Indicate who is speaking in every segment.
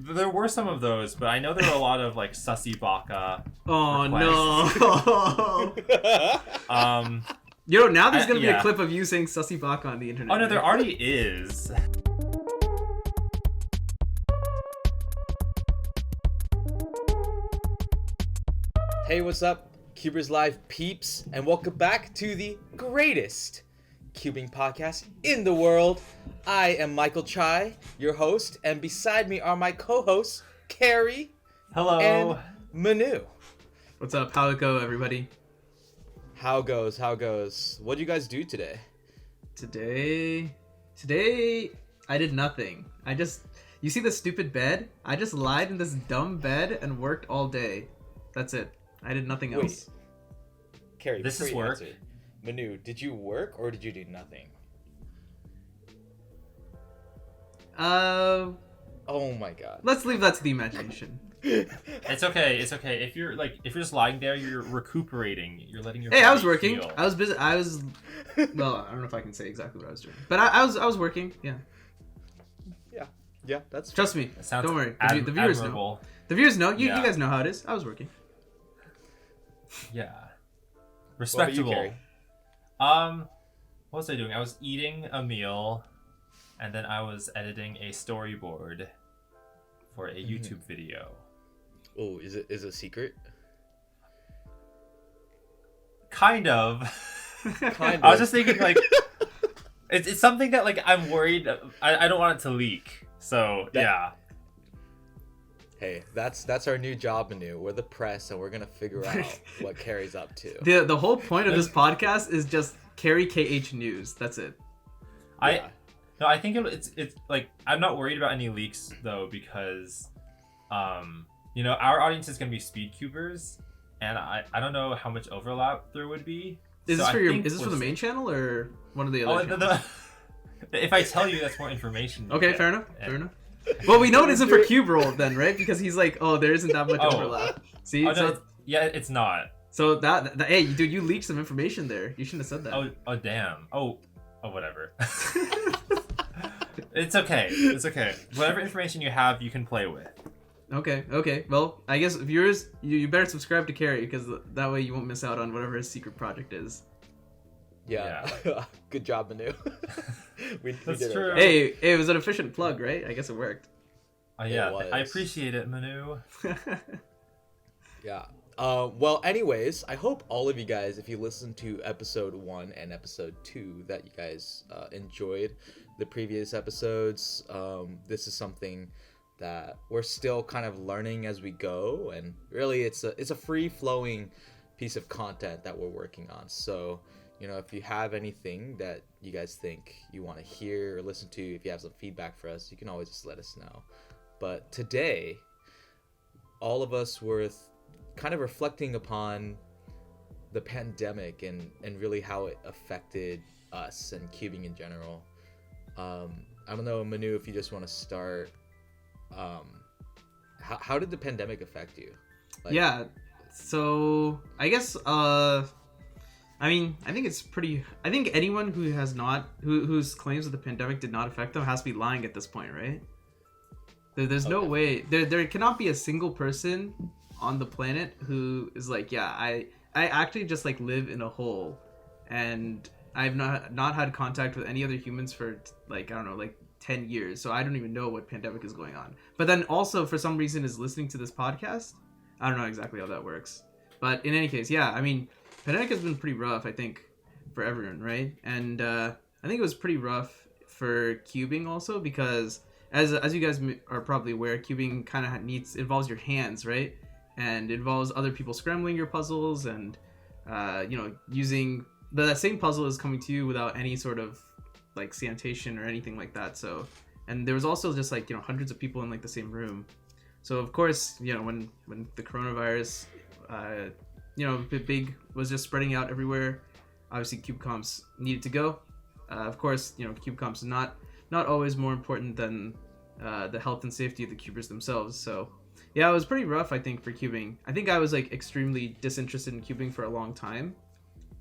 Speaker 1: There were some of those, but I know there were a lot of like sussy baka.
Speaker 2: Oh
Speaker 1: requests.
Speaker 2: no! Now there's gonna be a clip of you saying sussy baka on the internet.
Speaker 1: Oh no, there already is.
Speaker 3: Hey, what's up, CubersLive peeps, and welcome back to the greatest cubing podcast in the world. I am Michael Chai, your host, and beside me are my co-hosts, Cary.
Speaker 1: Hello.
Speaker 3: And Manu.
Speaker 2: What's up? How it go, everybody?
Speaker 3: How goes? What did you guys do today?
Speaker 2: Today, I did nothing. You see the stupid bed? I just lied in this dumb bed and worked all day. That's it. I did nothing else.
Speaker 3: Cary,
Speaker 1: this is work.
Speaker 3: Answer, Manu, did you work or did you do nothing? Oh my god.
Speaker 2: Let's leave that to the imagination.
Speaker 1: It's okay. If you're just lying there, you're recuperating. You're letting your
Speaker 2: Hey, I was
Speaker 1: body
Speaker 2: working.
Speaker 1: heal.
Speaker 2: I was busy. Well, I don't know if I can say exactly what I was doing, but I was working. Yeah.
Speaker 3: Yeah, that's
Speaker 2: Trust me.
Speaker 1: Sounds
Speaker 2: Don't worry. The viewers know.
Speaker 1: admirable.
Speaker 2: The viewers know. You
Speaker 1: Yeah.
Speaker 2: guys know how it is. I was working.
Speaker 1: Yeah.
Speaker 3: What about you,
Speaker 1: Respectable.
Speaker 3: Cary?
Speaker 1: What was I doing? I was eating a meal, and then I was editing a storyboard for a YouTube video.
Speaker 3: Oh, is it a secret?
Speaker 1: Kind of.
Speaker 3: Kind
Speaker 1: I was
Speaker 3: of.
Speaker 1: just thinking, like, it's something that, like, I'm worried. I don't want it to leak. So, yeah.
Speaker 3: Hey, that's our new job, Manu. We're the press, and we're gonna figure out what Cary's up to.
Speaker 2: The whole point of this podcast is just Cary KH News. That's it.
Speaker 3: Yeah.
Speaker 1: I think it's like, I'm not worried about any leaks, though, because, our audience is going to be Speedcubers, and I don't know how much overlap there would be.
Speaker 2: Is
Speaker 1: So
Speaker 2: this for the main channel or one of the other channels?
Speaker 1: If I tell you, that's more information.
Speaker 2: Okay, fair enough. Well, we know it isn't for CubeRoll then, right? Because he's like, oh, there isn't that much overlap. See?
Speaker 1: It's not.
Speaker 2: So that hey, dude, you leaked some information there. You shouldn't have said that.
Speaker 1: Oh, damn. Oh, whatever. It's okay. Whatever information you have, you can play with.
Speaker 2: Okay. Well, I guess viewers, you better subscribe to Cary because that way you won't miss out on whatever his secret project is.
Speaker 3: Yeah. Good job, Manu. we
Speaker 1: That's
Speaker 3: did
Speaker 1: true.
Speaker 3: It.
Speaker 2: Hey, it was an efficient plug, right? I guess it worked.
Speaker 1: Yeah,
Speaker 3: It was.
Speaker 1: I appreciate it, Manu.
Speaker 3: Yeah. Well, anyways, I hope all of you guys, if you listened to episode 1 and episode 2, that you guys enjoyed the previous episodes. This is something that we're still kind of learning as we go, and really it's a free-flowing piece of content that we're working on. So, if you have anything that you guys think you want to hear or listen to, if you have some feedback for us, you can always just let us know. But today, all of us were kind of reflecting upon the pandemic and really how it affected us and cubing in general. I don't know, Manu, if you just want to start. How did the pandemic affect you?
Speaker 2: Yeah, so I guess I think anyone who has not whose claims that the pandemic did not affect them has to be lying at this point, right? There's no way there cannot be a single person on the planet who is like, yeah, I actually just like live in a hole and I've not had contact with any other humans for like, I don't know, like 10 years, so I don't even know what pandemic is going on. But then also for some reason is listening to this podcast. I don't know exactly how that works. But in any case, yeah, I mean, pandemic has been pretty rough, I think, for everyone, right? And I think it was pretty rough for cubing also because as you guys are probably aware, cubing kind of involves your hands, right? And it involves other people scrambling your puzzles and using that same puzzle is coming to you without any sort of like sanitation or anything like that. So, and there was also just like, hundreds of people in like the same room. So of course, when the coronavirus, big was just spreading out everywhere, obviously CubeComps needed to go. Of course, CubeComps is not always more important than the health and safety of the cubers themselves. So yeah, it was pretty rough, I think, for cubing. I think I was like extremely disinterested in cubing for a long time.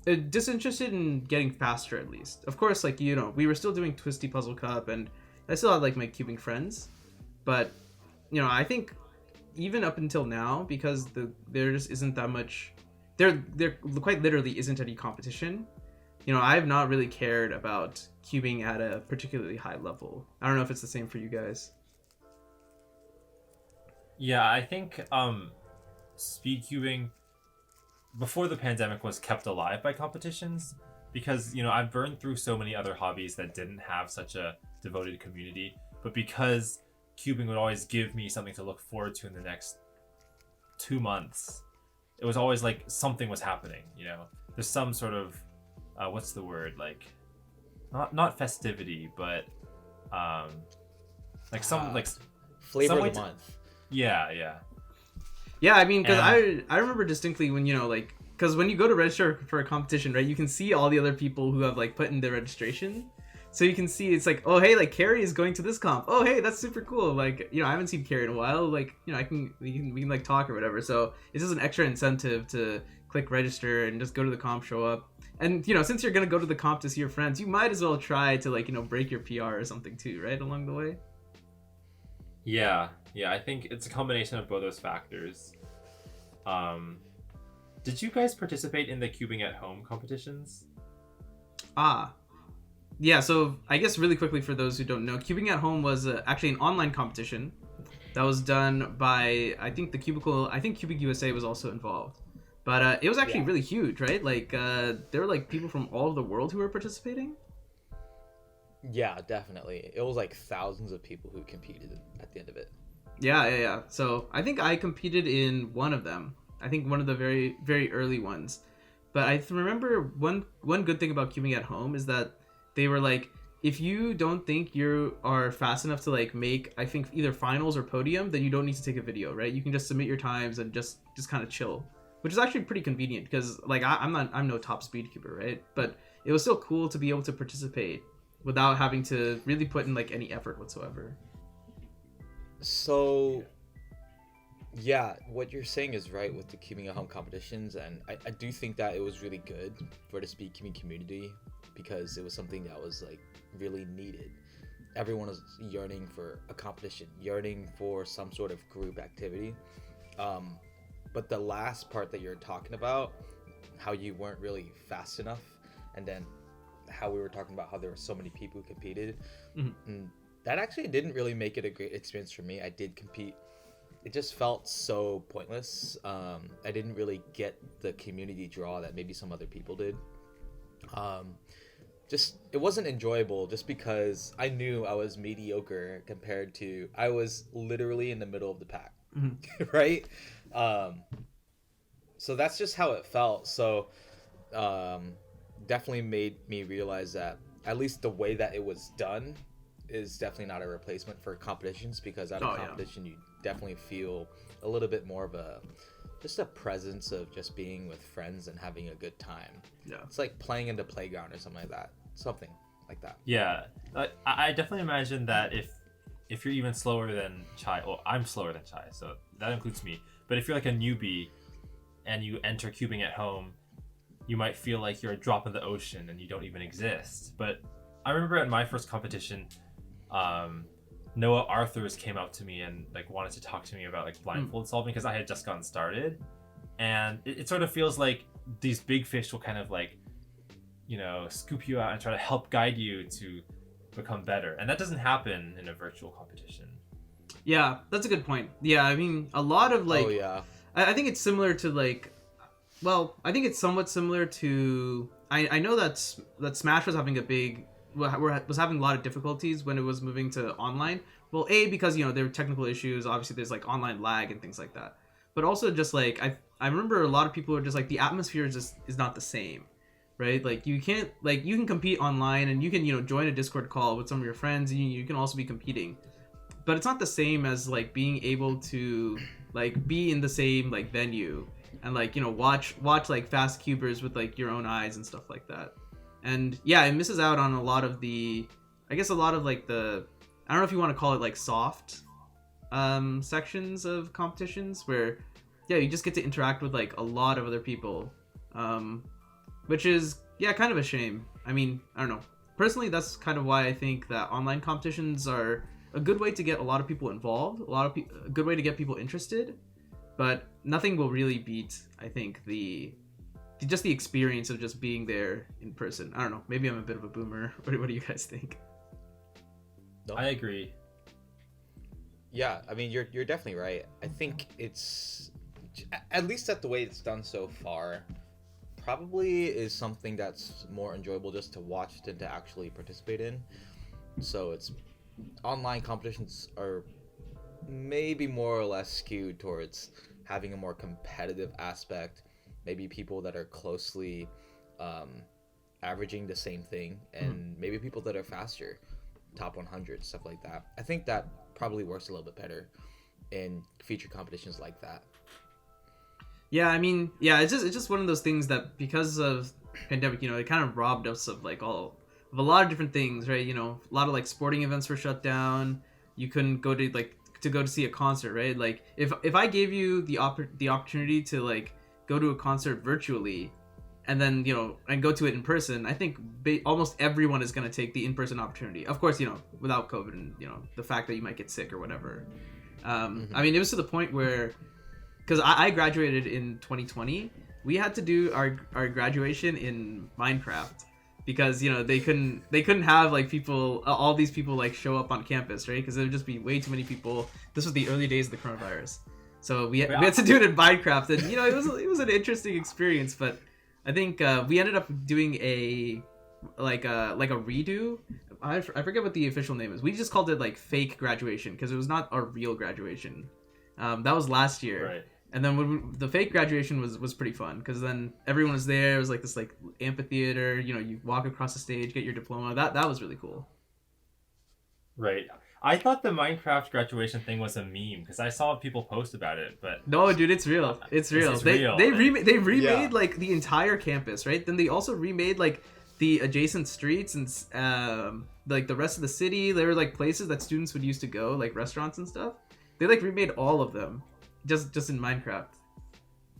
Speaker 2: Disinterested in getting faster, at least. Of course, we were still doing Twisty Puzzle Cup, and I still had like my cubing friends, but I think even up until now, because there just isn't that much, there quite literally isn't any competition. I've not really cared about cubing at a particularly high level. I don't know if it's the same for you guys.
Speaker 1: Yeah, I think speedcubing before the pandemic was kept alive by competitions because I've burned through so many other hobbies that didn't have such a devoted community, but because cubing would always give me something to look forward to in the next 2 months, it was always like something was happening. There's some sort of what's the word, like not festivity, but like some like
Speaker 3: flavor
Speaker 1: some
Speaker 3: of the month.
Speaker 1: Yeah.
Speaker 2: Yeah, I mean, because I remember distinctly when because when you go to register for a competition, right, you can see all the other people who have like put in their registration. So you can see it's like, oh hey, like Cary is going to this comp. Oh hey, that's super cool. Like I haven't seen Cary in a while. Like we can like talk or whatever. So it's just an extra incentive to click register and just go to the comp, show up. And since you're gonna go to the comp to see your friends, you might as well try to like break your PR or something too, right, along the way.
Speaker 1: Yeah, I think it's a combination of both those factors. Did you guys participate in the cubing at home competitions?
Speaker 2: Yeah, so I guess really quickly for those who don't know, Cubing at Home was actually an online competition that was done by, I think Cubic USA was also involved. But it was actually really huge, right? Like, there were like people from all over the world who were participating.
Speaker 3: Yeah, definitely. It was like thousands of people who competed at the end of it.
Speaker 2: Yeah. So I think I competed in one of them. I think one of the very, very early ones. But I remember one good thing about Cubing at Home is that they were like, if you don't think you are fast enough to like make, I think, either finals or podium, then you don't need to take a video, right? You can just submit your times and just kind of chill, which is actually pretty convenient because like I'm no top speed cuber, right? But it was still cool to be able to participate without having to really put in like any effort whatsoever.
Speaker 3: So yeah, what you're saying is right with the cubing at home competitions, and I do think that it was really good for the speed cubing community because it was something that was like really needed. Everyone was yearning for a competition, yearning for some sort of group activity. But the last part that you're talking about, how you weren't really fast enough, and then how we were talking about how there were so many people who competed, that actually didn't really make it a great experience for me. I did compete. It just felt so pointless. I didn't really get the community draw that maybe some other people did. It wasn't enjoyable just because I knew I was mediocre compared to, I was literally in the middle of the pack, right? So that's just how it felt. So definitely made me realize that at least the way that it was done is definitely not a replacement for competitions, because at a competition you definitely feel a little bit more of a presence of just being with friends and having a good time. Yeah, it's like playing in the playground or something like that.
Speaker 1: Yeah, I definitely imagine that if you're even slower than Chai, well, I'm slower than Chai, so that includes me. But if you're like a newbie and you enter cubing at home, you might feel like you're a drop in the ocean and you don't even exist. But I remember at my first competition, Noah Arthurs came up to me and like wanted to talk to me about like blindfold solving because I had just gotten started, and it sort of feels like these big fish will kind of like, scoop you out and try to help guide you to become better, and that doesn't happen in a virtual competition.
Speaker 2: Yeah, that's a good point. Yeah, I mean, a lot of like, I think it's similar to like, well, I think it's somewhat similar to, I know that Smash was having was having a lot of difficulties when it was moving to online. Well, because there were technical issues, obviously there's like online lag and things like that, but also just like I remember a lot of people are just like, the atmosphere is not the same, right? Like you can't, like, you can compete online and you can join a Discord call with some of your friends and you can also be competing, but it's not the same as like being able to like be in the same like venue and like watch like fast cubers with like your own eyes and stuff like that. And yeah, it misses out on a lot of the, I guess a lot of like the, I don't know if you want to call it like soft sections of competitions where, yeah, you just get to interact with like a lot of other people, which is, kind of a shame. I mean, I don't know. Personally, that's kind of why I think that online competitions are a good way to get a lot of people involved, a good way to get people interested, but nothing will really beat, I think, just the experience of just being there in person. I don't know. Maybe I'm a bit of a boomer. What do you guys think?
Speaker 3: No?
Speaker 1: I agree.
Speaker 3: Yeah, I mean, you're definitely right. I think it's, at least at the way it's done so far, probably is something that's more enjoyable just to watch than to actually participate in. So it's, online competitions are maybe more or less skewed towards having a more competitive aspect, maybe people that are closely averaging the same thing, and maybe people that are faster, top 100, stuff like that. I think that probably works a little bit better in feature competitions like that.
Speaker 2: Yeah, I mean, yeah, it's just one of those things that because of pandemic, you know, it kind of robbed us of like a lot of different things, right? You know, a lot of like sporting events were shut down. You couldn't go to see a concert, right? Like if I gave you the opportunity to like go to a concert virtually, and then, you know, and go to it in person, I think almost everyone is going to take the in-person opportunity. Of course, you know, without COVID and, you know, the fact that you might get sick or whatever. I mean, it was to the point where, because I graduated in 2020, we had to do our graduation in Minecraft because, you know, they couldn't have like people, all these people like show up on campus, right? Because there would just be way too many people. This was the early days of the coronavirus, so we had to do it in Minecraft, and you know, it was an interesting experience. But I think we ended up doing a redo. I forget what the official name is. We just called it like fake graduation because it was not our real graduation. That was last year.
Speaker 1: Right.
Speaker 2: And then the fake graduation was pretty fun because then everyone was there. It was like this like amphitheater. You know, you walk across the stage, get your diploma. That was really cool.
Speaker 1: Right. I thought the Minecraft graduation thing was a meme because I saw people post about it, but
Speaker 2: no, dude, it's real. It's real. They remade like the entire campus, right? Then they also remade like the adjacent streets and like the rest of the city. There were like places that students would use to go, like restaurants and stuff. They like remade all of them. Just in Minecraft.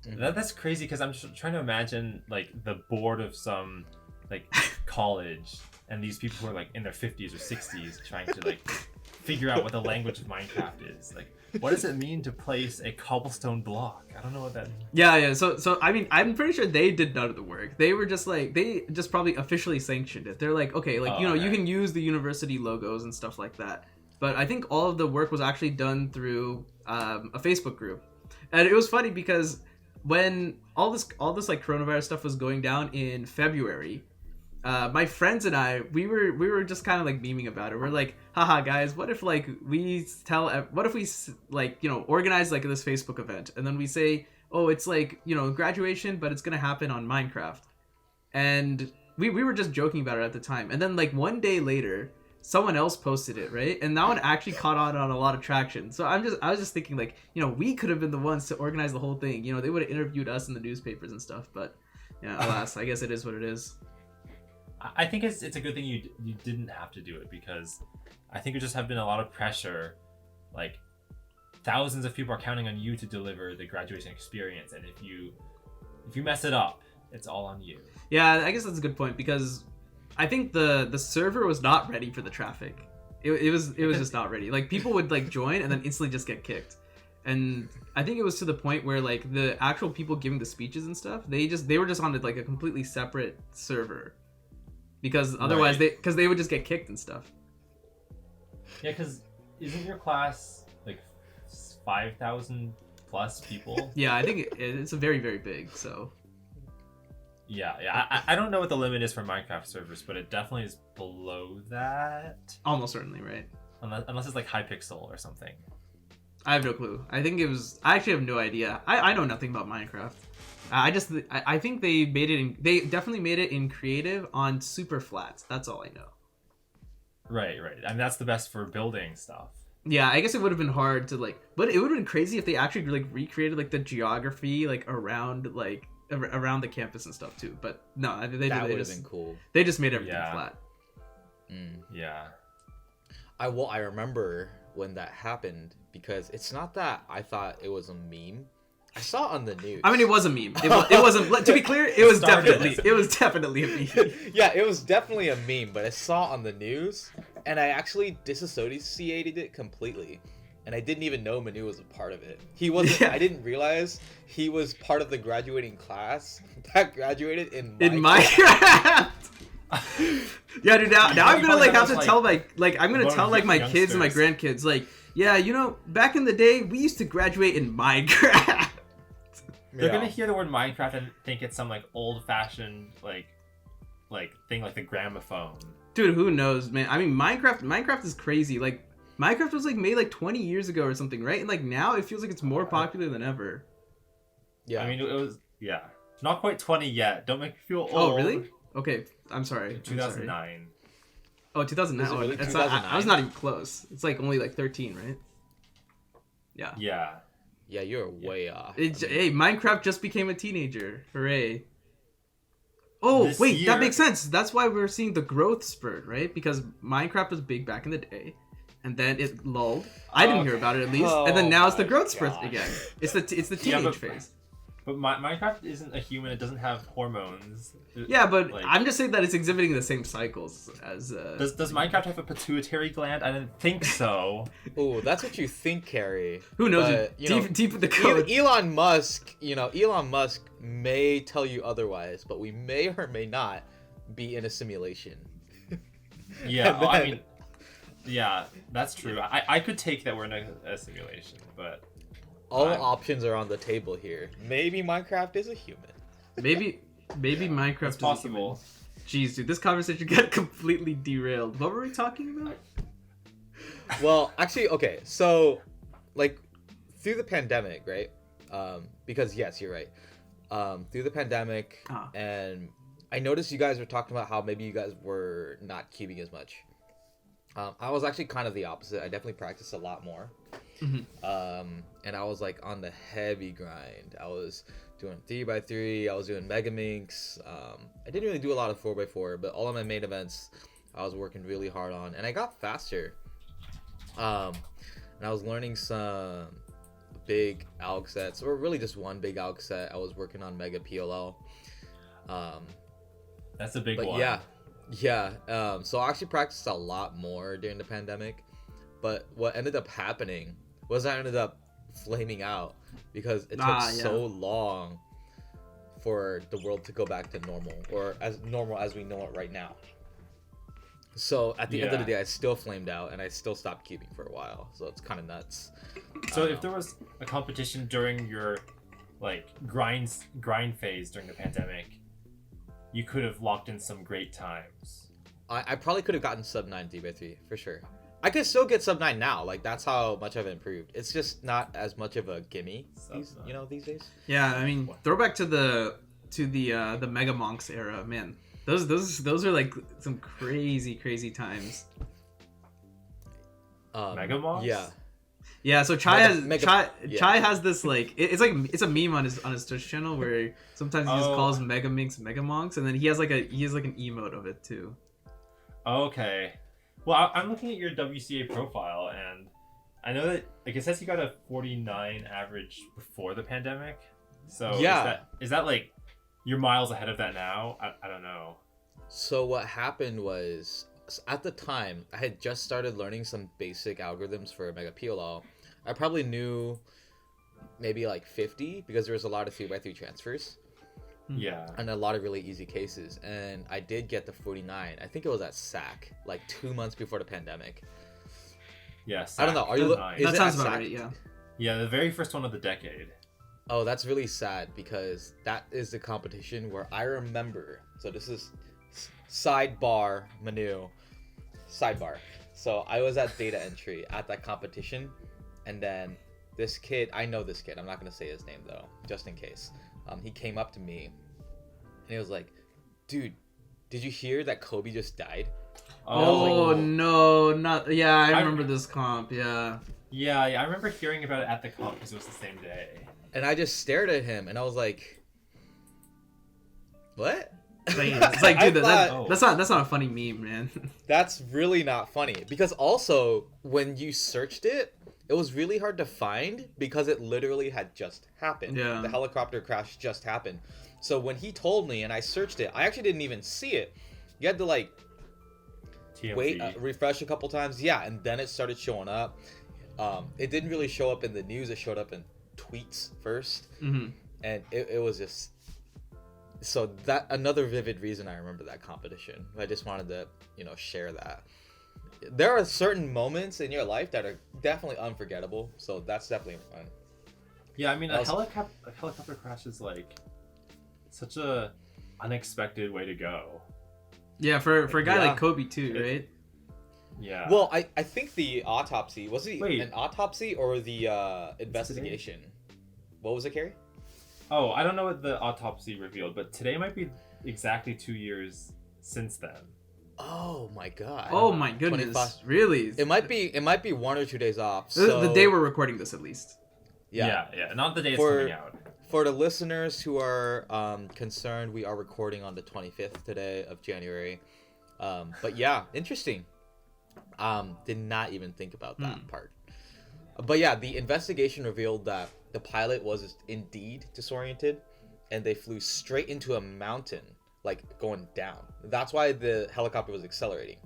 Speaker 1: That's crazy because I'm trying to imagine like the board of some like college and these people who are like in their 50s or 60s trying to like figure out what the language of Minecraft is. Like, what does it mean to place a cobblestone block? I don't know what that means.
Speaker 2: Yeah. So I mean, I'm pretty sure they did none of the work. They were just like, they just probably officially sanctioned it. They're like, okay, like, you know, you can use the university logos and stuff like that. But I think all of the work was actually done through a Facebook group, and it was funny because when all this like coronavirus stuff was going down in February, my friends and I we were just kind of like memeing about it. We're like, haha guys, what if like we like, you know, organize like this Facebook event and then we say, oh, it's like, you know, graduation, but it's gonna happen on Minecraft, and we were just joking about it at the time, and then like one day later someone else posted it, right? And that one actually caught on a lot of traction. So I was just thinking like, you know, we could have been the ones to organize the whole thing. You know, they would have interviewed us in the newspapers and stuff. But yeah, alas, I guess it is what it is.
Speaker 1: I think it's a good thing you didn't have to do it because I think it just have been a lot of pressure. Like thousands of people are counting on you to deliver the graduation experience, and if you mess it up, it's all on you.
Speaker 2: Yeah, I guess that's a good point because I think the server was not ready for the traffic. It was just not ready. Like people would like join and then instantly just get kicked. And I think it was to the point where like the actual people giving the speeches and stuff, they were just on like a completely separate server. Because otherwise they would just get kicked and stuff.
Speaker 1: Yeah, because isn't your class like 5,000 plus people?
Speaker 2: Yeah, I think it's a very, very big, so.
Speaker 1: Yeah. I don't know what the limit is for Minecraft servers, but it definitely is below that.
Speaker 2: Almost certainly, right?
Speaker 1: Unless it's like Hypixel or something.
Speaker 2: I have no clue. I actually have no idea. I know nothing about Minecraft. I think they definitely made it in creative on super flats. That's all I know.
Speaker 1: Right. And that's the best for building stuff.
Speaker 2: Yeah, I guess it would have been hard to like, but it would have been crazy if they actually like recreated like the geography like around the campus and stuff too. But no, that would have been
Speaker 3: cool.
Speaker 2: They just made everything flat.
Speaker 1: Yeah.
Speaker 3: I remember when that happened because it's not that I thought it was a meme. I saw it on the news.
Speaker 2: I mean, it was a meme. It wasn't. To be clear, it was definitely a meme.
Speaker 3: Yeah, it was definitely a meme. But I saw it on the news, and I actually disassociated it completely. And I didn't even know Manu was a part of it. He wasn't.
Speaker 2: Yeah.
Speaker 3: I didn't realize he was part of the graduating class that graduated in
Speaker 2: Minecraft. Yeah, dude. Now I'm gonna
Speaker 1: probably
Speaker 2: have
Speaker 1: have
Speaker 2: to tell I'm gonna
Speaker 1: one of
Speaker 2: tell
Speaker 1: the
Speaker 2: my kids and my grandkids yeah, back in the day we used to graduate in Minecraft.
Speaker 1: They're gonna hear the word Minecraft and think it's some old-fashioned thing like the gramophone.
Speaker 2: Dude, who knows, man? I mean, Minecraft is crazy. Minecraft was made 20 years ago or something, right? And now it feels like it's more popular than ever.
Speaker 3: Yeah.
Speaker 1: I mean, it was not quite 20 yet. Don't make me feel old.
Speaker 2: Oh, really? Okay, I'm sorry.
Speaker 1: 2009.
Speaker 2: Oh, 2009.
Speaker 3: Is it really
Speaker 2: It's
Speaker 3: 2009?
Speaker 2: I was not even close. It's only 13, right? Yeah.
Speaker 1: Yeah.
Speaker 3: Yeah, you're way off.
Speaker 2: Hey, Minecraft just became a teenager. Hooray. Oh,
Speaker 1: This
Speaker 2: wait,
Speaker 1: year-
Speaker 2: that makes sense. That's why we're seeing the growth spurt, right? Because Minecraft was big back in the day, and then it lulled. I didn't hear about it at least, and then now it's the
Speaker 3: my
Speaker 2: growth spurt
Speaker 3: God.
Speaker 2: again. It's the teenage
Speaker 1: Yeah, but-
Speaker 2: phase.
Speaker 1: But Minecraft isn't a human. It doesn't have hormones.
Speaker 2: Yeah, but
Speaker 1: Like-
Speaker 2: I'm just saying that it's exhibiting the same cycles as.
Speaker 1: Does Minecraft have a pituitary gland? I didn't think so.
Speaker 3: Oh, that's what you think, Cary.
Speaker 2: Who knows?
Speaker 3: But,
Speaker 2: Deep in the code.
Speaker 3: Elon Musk, Elon Musk may tell you otherwise, but we may or may not be in a simulation.
Speaker 1: Yeah.
Speaker 3: And
Speaker 1: I
Speaker 3: then-
Speaker 1: mean, yeah, that's true. I could take that we're in a simulation, but
Speaker 3: All
Speaker 1: I'm-
Speaker 3: options are on the table here. Maybe Minecraft is a human.
Speaker 2: Maybe Minecraft
Speaker 1: it's
Speaker 2: is
Speaker 1: possible.
Speaker 2: Jeez, dude, this conversation got completely derailed. What were we talking about?
Speaker 3: Well, actually, okay, so through the pandemic, right? Because yes, you're right. Through the pandemic, and I noticed you guys were talking about how maybe you guys were not cubing as much. I was actually kind of the opposite. I definitely practiced a lot more. And I was on the heavy grind. I was doing 3x3. I was doing Megaminx. I didn't really do a lot of 4x4, but all of my main events I was working really hard on, and I got faster. And I was learning some big Alg sets, or really just one big Alg set. I was working on Mega PLL.
Speaker 1: That's a big
Speaker 3: But
Speaker 1: one.
Speaker 3: yeah. So I actually practiced a lot more during the pandemic. But what ended up happening was I ended up flaming out because it took so long for the world to go back to normal, or as normal as we know it right now. So at the end of the day, I still flamed out and I still stopped cubing for a while. So it's kind of nuts.
Speaker 1: So if there was a competition during your grind phase during the pandemic, you could have locked in some great times.
Speaker 3: I probably could have gotten sub 9 3x3 for sure. I could still get sub 9 now. That's how much I've improved. It's just not as much of a gimme these days.
Speaker 2: Yeah, I mean, throwback to the Megaminx era, man. Those are some crazy times.
Speaker 1: Megaminx?
Speaker 3: Yeah.
Speaker 2: Yeah, so Chai
Speaker 3: Chai
Speaker 2: has this it's a meme on his Twitch channel where sometimes he just calls Megaminx Megaminx, and then he has an emote of it too.
Speaker 1: Okay. Well, I'm looking at your WCA profile, and I know that it says you got a 49 average before the pandemic. So
Speaker 3: yeah,
Speaker 1: is that you're miles ahead of that now? I don't know.
Speaker 3: So what happened was, at the time, I had just started learning some basic algorithms for Mega PLL. I probably knew maybe 50 because there was a lot of 3x3 transfers.
Speaker 1: Yeah.
Speaker 3: And a lot of really easy cases. And I did get the 49. I think it was at SAC, 2 months before the pandemic.
Speaker 1: Yes.
Speaker 3: I don't know.
Speaker 2: That sounds about right, yeah.
Speaker 1: Yeah, the very first one of the decade.
Speaker 3: Oh, that's really sad because that is the competition where I remember. So this is Sidebar, Manu. Sidebar. So I was at data entry at that competition. And then this kid, I know this kid. I'm not going to say his name though, just in case. He came up to me and he was like, dude, did you hear that Kobe just died?
Speaker 2: Oh, no, not... Yeah, I remember this comp, yeah.
Speaker 1: Yeah, I remember hearing about it at the comp because it was the same day.
Speaker 3: And I just stared at him and I was like, what?
Speaker 2: It's dude, that's not a funny meme, man.
Speaker 3: That's really not funny. Because also, when you searched it, it was really hard to find because it literally had just happened.
Speaker 2: Yeah.
Speaker 3: The helicopter crash just happened. So when he told me and I searched it, I actually didn't even see it. You had to refresh a couple times. Yeah, and then it started showing up. It didn't really show up in the news. It showed up in tweets first, and it was just so that another vivid reason I remember that competition. I just wanted to share that. There are certain moments in your life that are definitely unforgettable, so that's definitely fun.
Speaker 1: Yeah, I mean, a helicopter crash is like such a unexpected way to go.
Speaker 2: Yeah, for a guy like Kobe too, right?
Speaker 1: Yeah.
Speaker 3: Well, I think the autopsy was it an autopsy or the investigation? What was it, Cary?
Speaker 1: Oh, I don't know what the autopsy revealed, but today might be exactly 2 years since then.
Speaker 3: Oh my god.
Speaker 2: Oh my goodness. Really?
Speaker 3: It might be 1 or 2 days off. So
Speaker 2: the day we're recording this, at least.
Speaker 1: Yeah. Not the day it's coming out.
Speaker 3: For the listeners who are concerned, we are recording on the 25th today of January. But yeah, interesting. Did not even think about that part. But yeah, the investigation revealed that the pilot was indeed disoriented, and they flew straight into a mountain, like going down. That's why the helicopter was accelerating,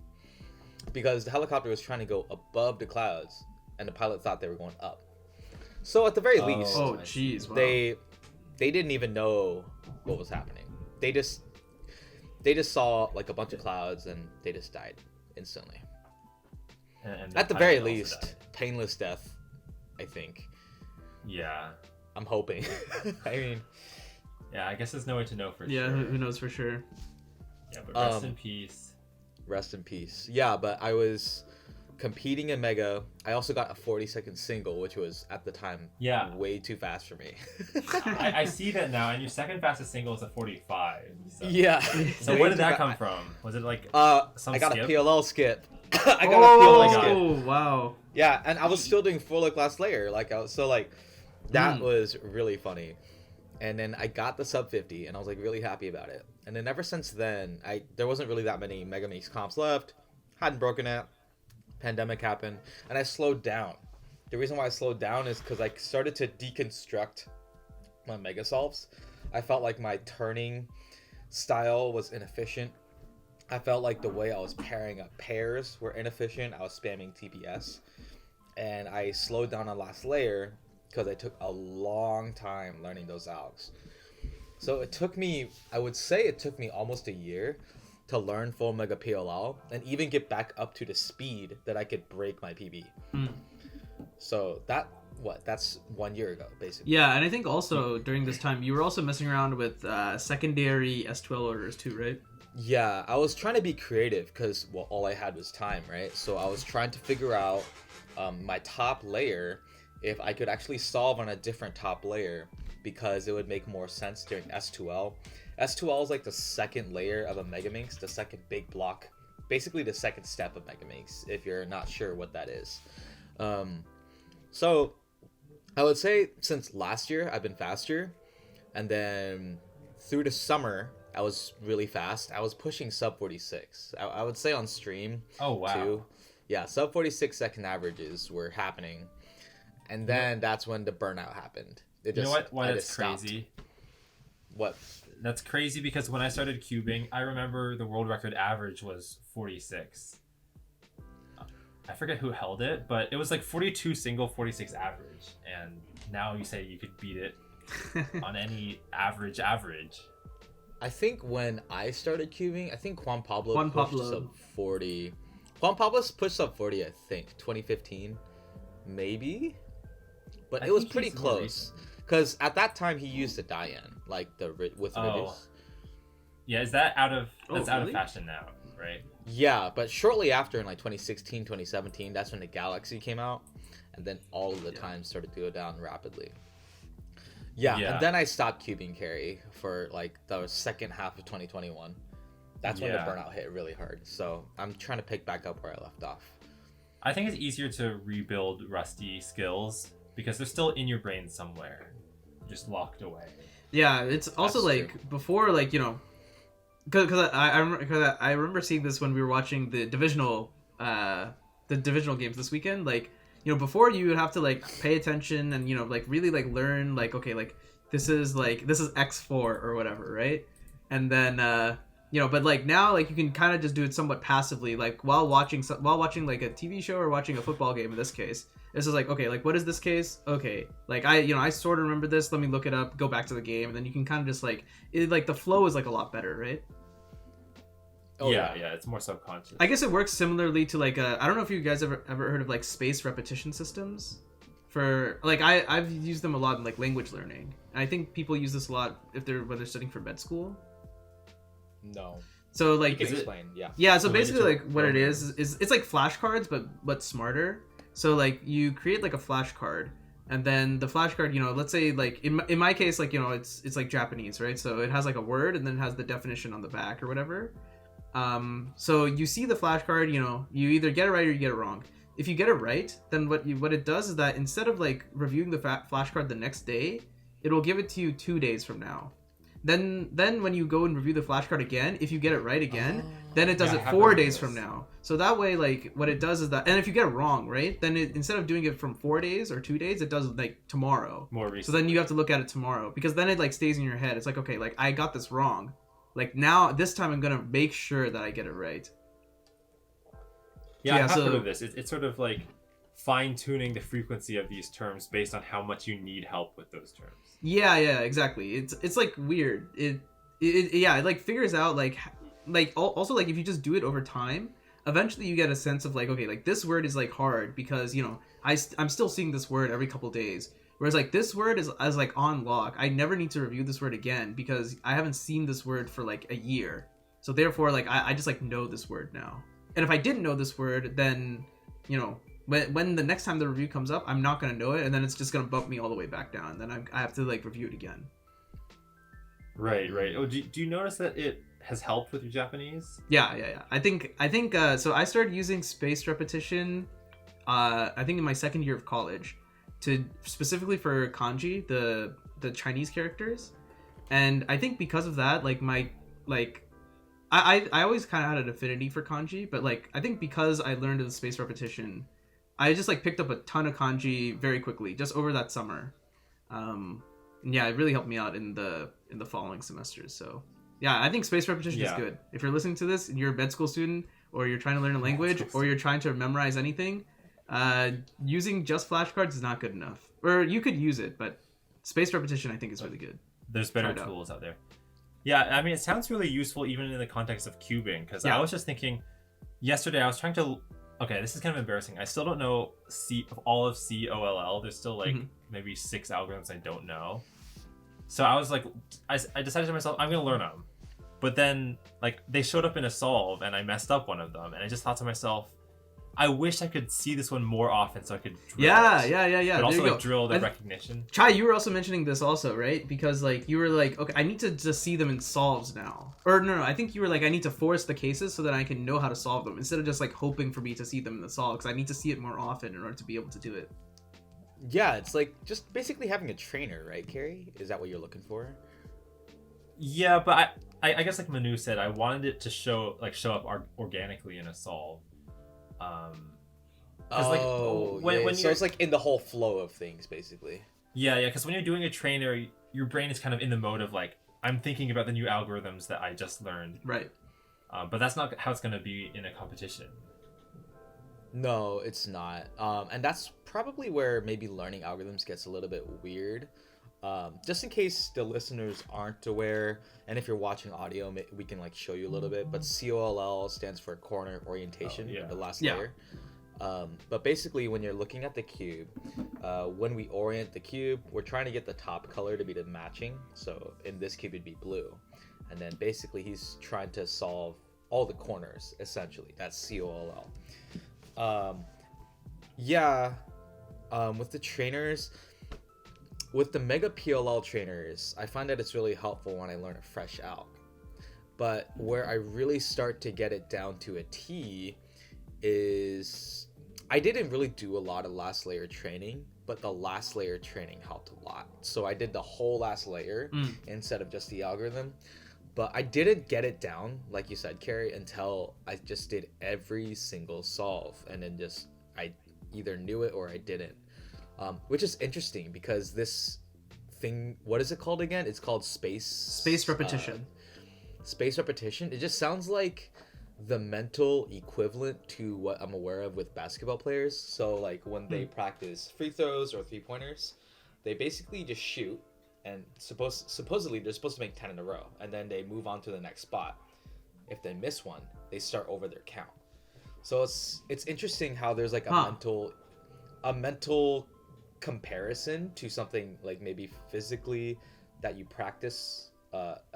Speaker 3: because the helicopter was trying to go above the clouds, and the pilot thought they were going up. So at the very least,
Speaker 2: jeez, wow.
Speaker 3: they didn't even know what was happening. They just saw like a bunch of clouds, and they just died instantly.
Speaker 1: And
Speaker 3: at the very least, painless death, I think.
Speaker 1: Yeah.
Speaker 3: I'm hoping. I mean,
Speaker 1: yeah, I guess there's no way to know for sure.
Speaker 2: Yeah, who knows for sure.
Speaker 1: Yeah, but rest in peace.
Speaker 3: Rest in peace. Yeah, but I was competing in Mega. I also got a 40-second single, which was at the time way too fast for me.
Speaker 1: I see that now, and your second fastest single is a 45. So.
Speaker 3: Yeah.
Speaker 1: So where did that come from? Was it like some
Speaker 3: I got
Speaker 1: skip?
Speaker 3: a PLL skip. I got a PLL skip.
Speaker 2: Oh wow.
Speaker 3: Yeah, and I was still doing full last layer. That was really funny. And then I got the sub 50, and I was like really happy about it. And then ever since then, there wasn't really that many Megaminx comps left. Hadn't broken it. Pandemic happened, and I slowed down. The reason why I slowed down is because I started to deconstruct my mega solves. I felt like my turning style was inefficient. I felt like the way I was pairing up pairs were inefficient. I was spamming TPS, and I slowed down on last layer because I took a long time learning those algs. So I would say it took me almost a year to learn full Mega PLL and even get back up to the speed that I could break my PB. So that's 1 year ago, basically.
Speaker 2: Yeah, and I think also during this time, you were also messing around with secondary S2L orders too, right?
Speaker 3: Yeah, I was trying to be creative because, all I had was time, right? So I was trying to figure out my top layer, if I could actually solve on a different top layer, because it would make more sense during S2L. S2L is like the second layer of a Megaminx, the second big block, basically the second step of Megaminx, if you're not sure what that is. So I would say since last year, I've been faster. And then through the summer, I was really fast. I was pushing sub 46. I would say on stream.
Speaker 1: Oh, wow.
Speaker 3: Too. Yeah, sub 46 second averages were happening. And then that's when the burnout happened.
Speaker 1: You know what? Why that's crazy?
Speaker 3: What?
Speaker 1: That's crazy because when I started cubing, I remember the world record average was 46. I forget who held it, but it was like 42 single, 46 average. And now you say you could beat it on any average.
Speaker 3: I think when I started cubing, I think Juan Pablo pushed sub 40. Juan Pablo's pushed sub 40, I think, 2015, maybe? But it was pretty close. Because at that time, he used a Diane, like with ridges.
Speaker 1: Yeah, is that out of fashion now, right?
Speaker 3: Yeah, but shortly after, in like 2016, 2017, that's when the Galaxy came out. And then all of the times started to go down rapidly. Yeah, and then I stopped cubing Cary for like the second half of 2021. That's when the burnout hit really hard. So I'm trying to pick back up where I left off.
Speaker 1: I think it's easier to rebuild rusty skills because they're still in your brain somewhere, just locked away. Yeah,
Speaker 2: it's also like true. Before, like, you know, because I remember seeing this when we were watching the divisional games this weekend. Like, you know, before you would have to like pay attention and, you know, like really like learn like, okay, like this is X4 or whatever, right? And then You know, but like now, like you can kind of just do it somewhat passively, like while watching like a TV show or watching a football game. In this case, it's just like, okay, like what is this case? Okay, like I sort of remember this. Let me look it up, go back to the game, and then you can kind of just like like the flow is like a lot better, right?
Speaker 3: Oh,
Speaker 1: yeah, it's more subconscious.
Speaker 2: I guess it works similarly to like I don't know if you guys ever heard of like space repetition systems. For like I've used them a lot in like language learning. And I think people use this a lot when they're studying for med school.
Speaker 3: No.
Speaker 2: So like,
Speaker 3: explain, yeah.
Speaker 2: Yeah, so
Speaker 1: Related
Speaker 2: basically
Speaker 1: to
Speaker 2: like what it is it's like flashcards but smarter. So like you create like a flashcard, and then the flashcard, you know, let's say like in my case, like, you know, it's like Japanese, right? So it has like a word and then it has the definition on the back or whatever. So you see the flashcard, you know, you either get it right or you get it wrong. If you get it right, then what it does is that instead of like reviewing the flashcard the next day, it will give it to you 2 days from now. Then when you go and review the flashcard again, if you get it right again, then it does it 4 days from now. So that way, like, what it does is that, and if you get it wrong, right, then instead of doing it from 4 days or 2 days, it does like tomorrow.
Speaker 1: More recent.
Speaker 2: So then you have to look at it tomorrow, because then it like stays in your head. It's like, okay, like I got this wrong. Like now, this time I'm gonna make sure that I get it right.
Speaker 1: Yeah, I have heard of this. It's sort of like fine-tuning the frequency of these terms based on how much you need help with those terms.
Speaker 2: Yeah, exactly. It's like weird. It like figures out like also like if you just do it over time, eventually you get a sense of like, okay, like this word is like hard because, you know, I'm still seeing this word every couple days. Whereas like this word is as like on lock. I never need to review this word again because I haven't seen this word for like a year. So therefore, like I just like know this word now. And if I didn't know this word, then, you know, when the next time the review comes up, I'm not gonna know it, and then it's just gonna bump me all the way back down. Then I have to like review it again.
Speaker 1: Right. Oh, do you notice that it has helped with your Japanese?
Speaker 2: Yeah. I think so. I started using spaced repetition, I think in my second year of college, to specifically for kanji, the Chinese characters, and I think because of that, like I always kind of had an affinity for kanji, but like I think because I learned the spaced repetition, I just like picked up a ton of kanji very quickly just over that summer. Yeah, it really helped me out in the following semesters. So yeah, I think spaced repetition is good. If you're listening to this and you're a med school student, or you're trying to learn a language, or you're trying to memorize anything, using just flashcards is not good enough. Or you could use it, but spaced repetition I think is really good. There's
Speaker 1: better tools out there. Yeah, I mean, it sounds really useful even in the context of cubing, because I was just thinking yesterday, I was trying to, okay, this is kind of embarrassing. I still don't know all of COLL. There's still like maybe 6 algorithms I don't know. So I was like, I decided to myself, I'm going to learn them. But then like they showed up in a solve and I messed up one of them. And I just thought to myself, I wish I could see this one more often so I could drill it. But also like drill the recognition.
Speaker 2: Chai, you were also mentioning this also, right? Because like you were like, okay, I need to just see them in solves now. Or no, I think you were like, I need to force the cases so that I can know how to solve them instead of just like hoping for me to see them in the solve, because I need to see it more often in order to be able to do it.
Speaker 3: Yeah, it's like just basically having a trainer, right, Cary? Is that what you're looking for?
Speaker 1: Yeah, but I guess like Manu said, I wanted it to show up organically in a solve.
Speaker 3: So it's like in the whole flow of things, basically.
Speaker 1: Yeah, because when you're doing a trainer, your brain is kind of in the mode of like, I'm thinking about the new algorithms that I just learned.
Speaker 2: Right.
Speaker 1: But that's not how it's going to be in a competition.
Speaker 3: No, it's not. And that's probably where maybe learning algorithms gets a little bit weird. Just in case the listeners aren't aware, and if you're watching audio, we can like show you a little bit, but COLL stands for corner orientation, the last layer. But basically when you're looking at the cube, when we orient the cube, we're trying to get the top color to be the matching. So in this cube it'd be blue, and then basically he's trying to solve all the corners, essentially. That's COLL. With the trainers, with the Mega PLL trainers, I find that it's really helpful when I learn a fresh alg. But where I really start to get it down to a T is I didn't really do a lot of last layer training, but the last layer training helped a lot. So I did the whole last layer instead of just the algorithm. But I didn't get it down, like you said, Cary, until I just did every single solve, and then just I either knew it or I didn't. Which is interesting because this thing, what is it called again? It's called spaced
Speaker 2: repetition.
Speaker 3: spaced repetition, it just sounds like the mental equivalent to what I'm aware of with basketball players. So like when they practice free throws or 3-pointers, they basically just shoot, and supposedly they're supposed to make 10 in a row, and then they move on to the next spot. If they miss one, they start over their count. So it's interesting how there's like a mental comparison to something like maybe physically that you practice,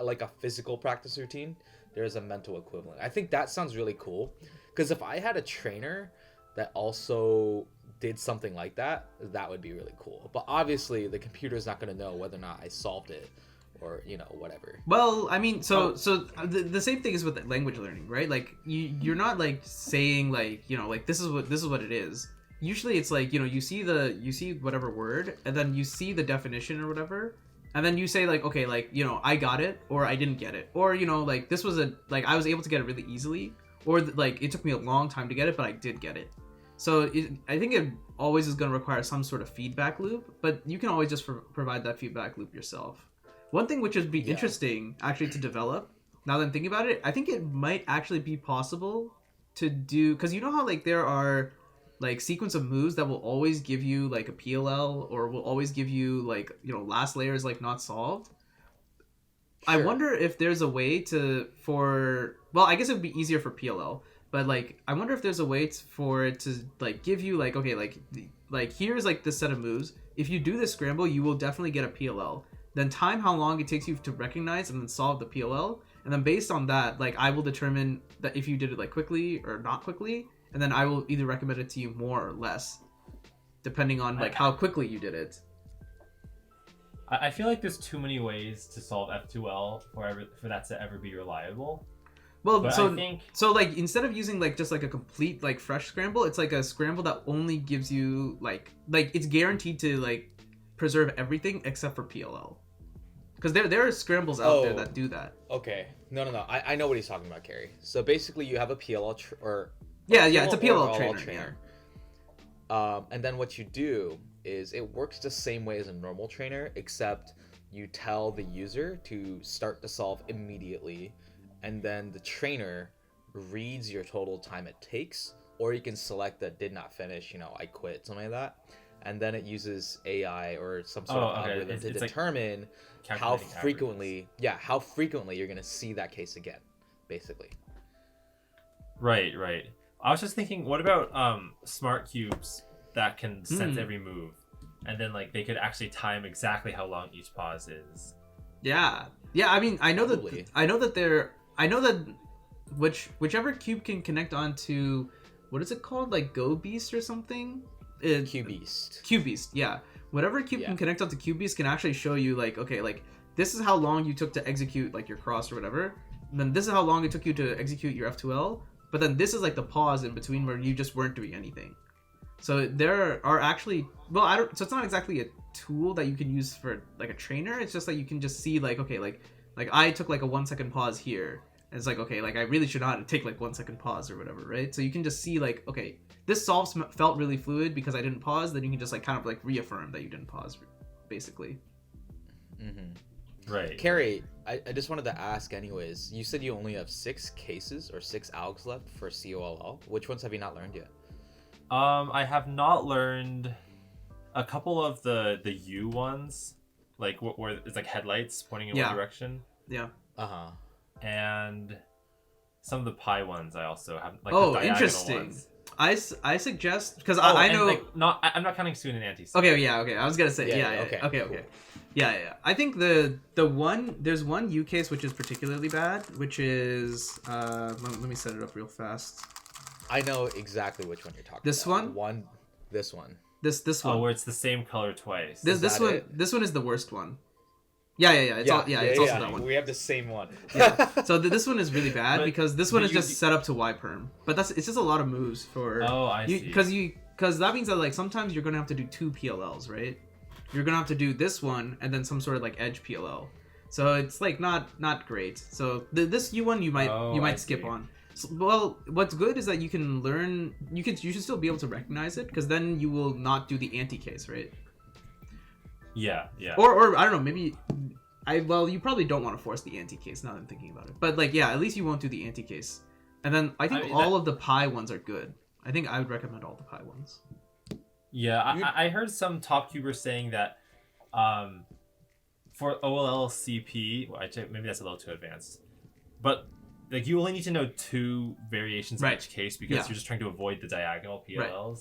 Speaker 3: like a physical practice routine. There's a mental equivalent. I think that sounds really cool, because if I had a trainer that also did something like that, that would be really cool. But obviously the computer's not going to know whether or not I solved it, or whatever.
Speaker 2: Well, I mean, so the same thing is with language learning, right? Like you're not like saying like like this is what it is. Usually it's like you see whatever word, and then you see the definition or whatever, and then you say like, okay, like I got it, or I didn't get it, or like this was I was able to get it really easily, or like it took me a long time to get it, but I did get it. So I think it always is going to require some sort of feedback loop, but you can always just provide that feedback loop yourself. One thing which would be interesting actually to develop, now that I'm thinking about it, I think it might actually be possible to do, because how like there are like sequence of moves that will always give you like a PLL, or will always give you like last layer is like not solved. Sure. I wonder if there's a way well, I guess it would be easier for PLL, but like I wonder if there's a way for it to like give you like, okay, like here's like this set of moves. If you do this scramble, you will definitely get a PLL. Then time how long it takes you to recognize and then solve the PLL, and then based on that, like I will determine that if you did it like quickly or not quickly, and then I will either recommend it to you more or less, depending on like how quickly you did it.
Speaker 1: I feel like there's too many ways to solve F2L for that to ever be reliable.
Speaker 2: Well,
Speaker 1: but
Speaker 2: so like instead of using like just like a complete like fresh scramble, it's like a scramble that only gives you like it's guaranteed to like preserve everything except for PLL. Because there are scrambles out there that do that.
Speaker 3: Okay. No. I know what he's talking about, Cary. So basically you have a PLL
Speaker 2: it's a PLL trainer.
Speaker 3: And then what you do is it works the same way as a normal trainer, except you tell the user to start to solve immediately, and then the trainer reads your total time it takes, or you can select that did not finish, I quit, something like that. And then it uses AI or some sort of algorithm to determine like how frequently you're going to see that case again, basically.
Speaker 1: Right. I was just thinking, what about smart cubes that can sense every move, and then like they could actually time exactly how long each pause is?
Speaker 2: Yeah. I mean, I know that whichever cube can connect onto, what is it called, like Go Beast or something? Cubebeast, yeah. Whatever cube can connect onto Cubebeast can actually show you like, okay, like this is how long you took to execute like your cross or whatever. And then this is how long it took you to execute your F2L. But then this is like the pause in between where you just weren't doing anything. So there are actually, so it's not exactly a tool that you can use for like a trainer. It's just like you can just see like, okay, like I took like a 1 second pause here. And it's like, okay, like I really should not take like 1 second pause or whatever, right? So you can just see like, okay, this solve felt really fluid because I didn't pause. Then you can just like kind of like reaffirm that you didn't pause, basically.
Speaker 1: Right.
Speaker 3: Cary, I just wanted to ask anyways, you said you only have 6 cases or 6 algs left for COLL. Which ones have you not learned yet?
Speaker 1: I have not learned a couple of the U ones, like where it's like headlights pointing in one direction.
Speaker 2: Yeah.
Speaker 1: And some of the pi ones I also have, like the
Speaker 2: interesting
Speaker 1: ones.
Speaker 2: I suggest, because I know
Speaker 1: like, I'm not counting student and anti.
Speaker 2: Okay, I was gonna say okay. Cool. Yeah. I think there's one U case which is particularly bad, which is let me set it up real fast.
Speaker 3: I know exactly which one you're talking
Speaker 2: this
Speaker 3: about.
Speaker 2: One?
Speaker 3: This one.
Speaker 2: This one.
Speaker 1: Oh, where it's the same color twice.
Speaker 2: This one is the worst one. Yeah. It's also that one.
Speaker 3: We have the same one.
Speaker 2: Yeah. So this one is really bad because this one is just set up to Y-perm. But it's just a lot of moves for.
Speaker 1: Oh, I see.
Speaker 2: Because that means that like sometimes you're gonna have to do 2 PLLs, right? You're gonna have to do this one and then some sort of like edge PLL. So it's like not great. So this U1 you might skip on. So, well, what's good is that you can learn. You should still be able to recognize it, because then you will not do the anti case, right?
Speaker 1: Yeah.
Speaker 2: Or I don't know, maybe well, you probably don't want to force the anti-case now that I'm thinking about it. But like, yeah, at least you won't do the anti-case. And then I think all of the pi ones are good. I think I would recommend all the pi ones.
Speaker 1: Yeah, I heard some top cubers saying that for OLLCP, well, maybe that's a little too advanced, but like you only need to know 2 variations in each case because you're just trying to avoid the diagonal PLLs.
Speaker 2: Right.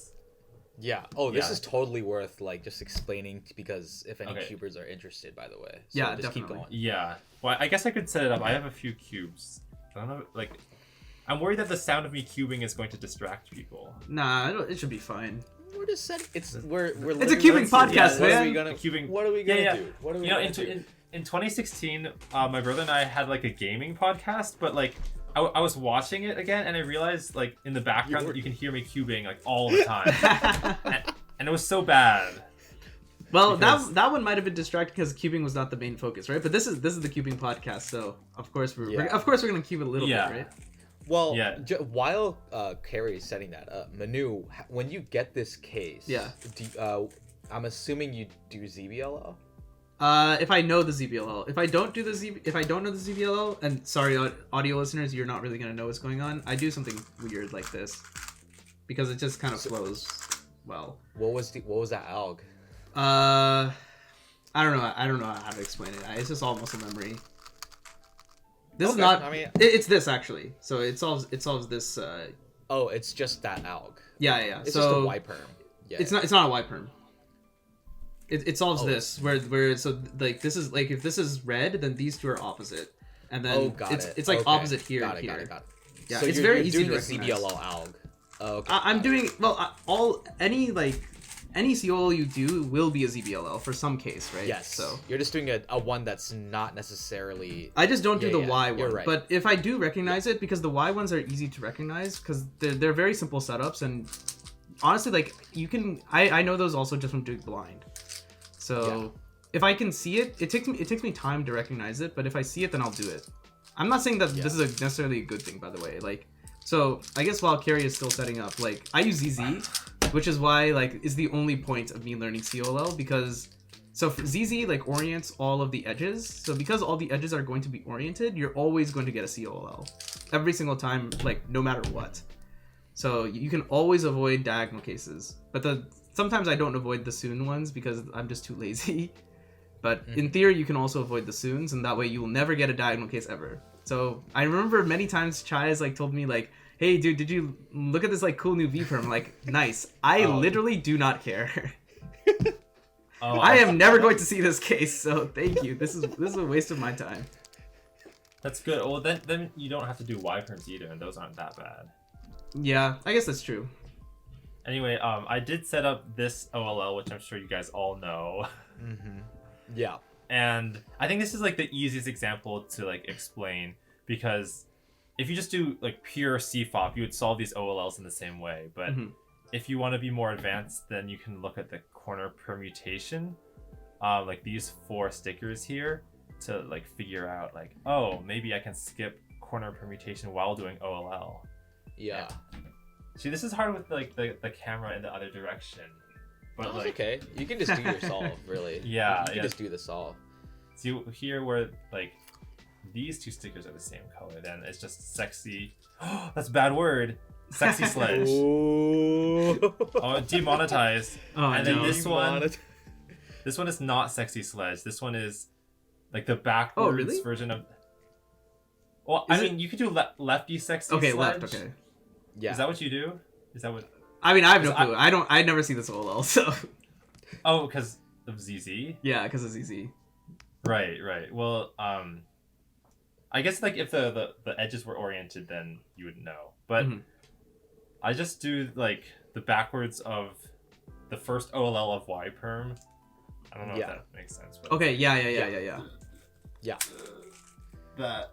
Speaker 3: Yeah. Oh, this is totally worth like just explaining because if any cubers are interested, by the way. So
Speaker 2: yeah,
Speaker 3: just
Speaker 2: definitely.
Speaker 3: keep going.
Speaker 1: Yeah. Well, I guess I could set it up. I have a few cubes. I don't know, like, I'm worried that the sound of me cubing is going to distract people.
Speaker 2: Nah, it should be fine.
Speaker 3: We're just setting. It's a
Speaker 2: cubing podcast, man.
Speaker 3: What are we gonna do? What are we gonna
Speaker 1: do? In 2016, my brother and I had like a gaming podcast, but like I was watching it again and I realized like in the background that you can hear me cubing like all the time, and it was so bad.
Speaker 2: Well, that one might have been distracting because cubing was not the main focus, right? But this is the cubing podcast, so of course we're gonna cube it a little bit, right?
Speaker 3: Well, while Cary is setting that up, Manu, when you get this case, I'm assuming you do ZBLL.
Speaker 2: If I know the ZBLL, if I don't know the ZBLL, and sorry, audio listeners, you're not really gonna know what's going on. I do something weird like this because it just kind of flows well.
Speaker 3: What was that alg?
Speaker 2: I don't know how to explain it. It's just all muscle memory. This is not. I mean, it's this actually. So it solves this.
Speaker 3: Oh, it's just that alg.
Speaker 2: Yeah.
Speaker 3: It's just a Y perm. Yeah.
Speaker 2: It's not a Y perm. It solves this where so like this is like if this is red, then these two are opposite, and then it's like opposite here and here. Got it. Yeah, so it's very easy to recognize.
Speaker 3: ZBLL alg. Okay.
Speaker 2: I'm doing any COL you do will be a ZBLL for some case, right?
Speaker 3: Yes. So you're just doing a one that's not necessarily.
Speaker 2: I just don't do the Y one.
Speaker 3: Right.
Speaker 2: But if I do recognize it, because the Y ones are easy to recognize, because they're very simple setups, and honestly, like you can, I know those also just from doing blind. So if I can see it, it takes me time to recognize it. But if I see it, then I'll do it. I'm not saying that this is necessarily a good thing, by the way. Like, so I guess while Cary is still setting up, like I use ZZ. Which is why, like, is the only point of me learning COLL, because, so ZZ, like, orients all of the edges, so because all the edges are going to be oriented, you're always going to get a COLL. Every single time, like, no matter what. So you can always avoid diagonal cases. But sometimes I don't avoid the soon ones because I'm just too lazy. But in theory, you can also avoid the soons, and that way you will never get a diagonal case ever. So I remember many times Chai has, like, told me, like, hey dude, did you look at this like cool new V perm? Like, nice. I literally do not care. I am never going to see this case, so thank you. This is a waste of my time.
Speaker 1: That's good. Well, then you don't have to do Y perms either, and those aren't that bad.
Speaker 2: Yeah, I guess that's true.
Speaker 1: Anyway, I did set up this OLL, which I'm sure you guys all know.
Speaker 3: Mm-hmm. Yeah.
Speaker 1: And I think this is like the easiest example to like explain, because if you just do like pure CFOP, you would solve these OLLs in the same way. But if you want to be more advanced, then you can look at the corner permutation, like these 4 stickers here, to like figure out like, oh, maybe I can skip corner permutation while doing OLL.
Speaker 3: Yeah.
Speaker 1: See, this is hard with like the camera in the other direction. But like,
Speaker 3: okay, you can just do your solve, really.
Speaker 1: Yeah,
Speaker 3: you can just do the solve.
Speaker 1: See here where like these 2 stickers are the same color, then it's just sexy. That's a bad word. Sexy sledge. Demonetized. And then this one is not sexy sledge. This one is like the backwards version of. Well, I mean, you could do lefty sexy sledge.
Speaker 2: Okay, left. Okay.
Speaker 1: Yeah. Is that what you do? Is that what?
Speaker 2: I mean, I have no clue. I never see this OLL, so.
Speaker 1: Oh, because of ZZ?
Speaker 2: Yeah, because of ZZ.
Speaker 1: Right. Well, I guess like if the edges were oriented, then you would know. But I just do like the backwards of the first OLL of Y perm. I don't know if that makes sense. But...
Speaker 2: Okay. Yeah.
Speaker 3: Yeah.
Speaker 1: That.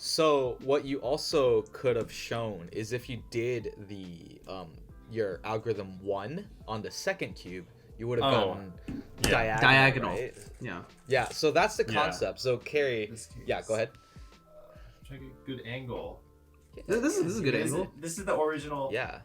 Speaker 3: So what you also could have shown is if you did the your algorithm 1 on the second cube, you would have gone diagonal. Right? Yeah. So that's the concept. So Cary, go ahead.
Speaker 1: Try to get a good angle.
Speaker 2: This is a good angle.
Speaker 1: This is the original.
Speaker 3: Yeah.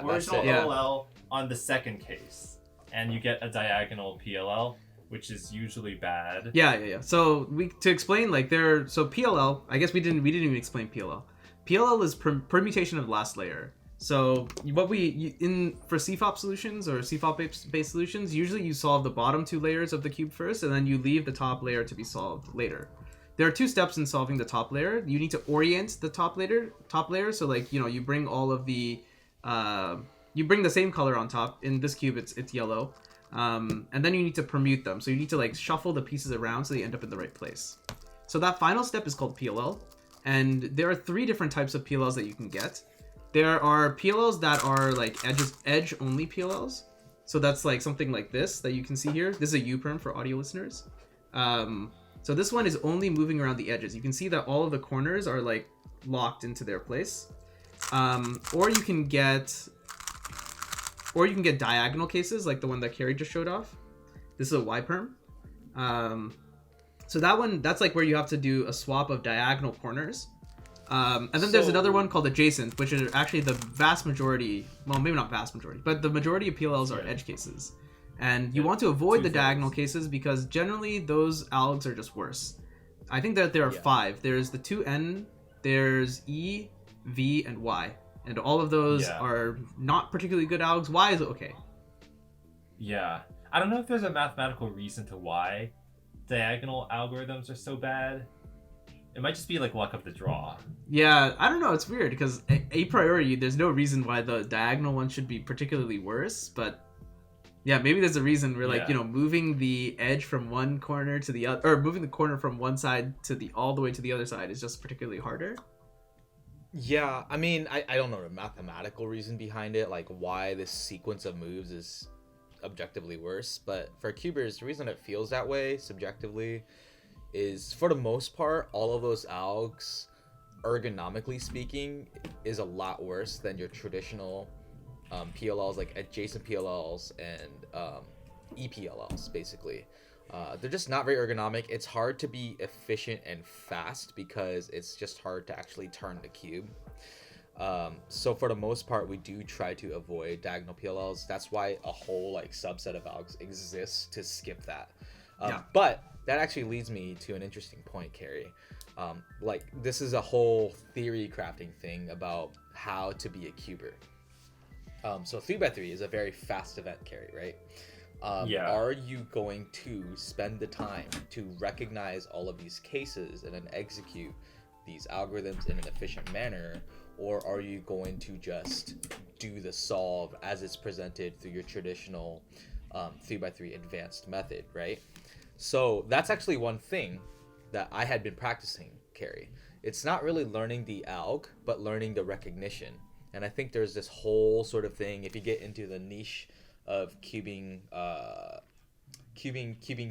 Speaker 1: Original OLL on the second case, and you get a diagonal PLL. which is usually bad.
Speaker 2: Yeah. So to explain, like so PLL. I guess we didn't even explain PLL. PLL is permutation of last layer. So what for CFOP solutions or CFOP based solutions, usually you solve the bottom 2 layers of the cube first, and then you leave the top layer to be solved later. There are 2 steps in solving the top layer. You need to orient the top layer. So like, you bring all of the you bring the same color on top. In this cube, it's yellow. And then you need to permute them. So you need to like shuffle the pieces around so they end up in the right place. So that final step is called PLL. And there are 3 different types of PLLs that you can get. There are PLLs that are like edge only PLLs. So that's like something like this that you can see here. This is a U-perm for audio listeners. So this one is only moving around the edges. You can see that all of the corners are like locked into their place. Or you can get diagonal cases like the one that Cary just showed off. This is a Y-perm. So that's like where you have to do a swap of diagonal corners. And then there's another one called adjacent, which is actually the vast majority, well, maybe not vast majority, but the majority of PLLs are edge cases. And you want to avoid the diagonal cases because generally those algs are just worse. I think that there are 5. There's the 2N, there's E, V, and Y. And all of those are not particularly good algs. Y is okay.
Speaker 1: Yeah. I don't know if there's a mathematical reason to why diagonal algorithms are so bad. It might just be like luck of the draw.
Speaker 2: Yeah, I don't know. It's weird because a priori, there's no reason why the diagonal one should be particularly worse. But yeah, maybe there's a reason where like, moving the edge from one corner to the other, or moving the corner from one side to all the way to the other side is just particularly harder.
Speaker 3: Yeah, I mean, I don't know the mathematical reason behind it, like why this sequence of moves is objectively worse. But for cubers, the reason it feels that way subjectively is, for the most part, all of those algs, ergonomically speaking, is a lot worse than your traditional PLLs, like adjacent PLLs and EPLLs, basically. They're just not very ergonomic. It's hard to be efficient and fast because it's just hard to actually turn the cube. So for the most part, we do try to avoid diagonal PLLs. That's why a whole like subset of algs exists to skip that. But that actually leads me to an interesting point, Cary. Like, this is a whole theory crafting thing about how to be a cuber. So 3x3 is a very fast event, Cary, right? Are you going to spend the time to recognize all of these cases and then execute these algorithms in an efficient manner? Or are you going to just do the solve as it's presented through your traditional 3x3 advanced method, right? So that's actually one thing that I had been practicing, Cary. It's not really learning the alg, but learning the recognition. And I think there's this whole sort of thing, if you get into the niche of cubing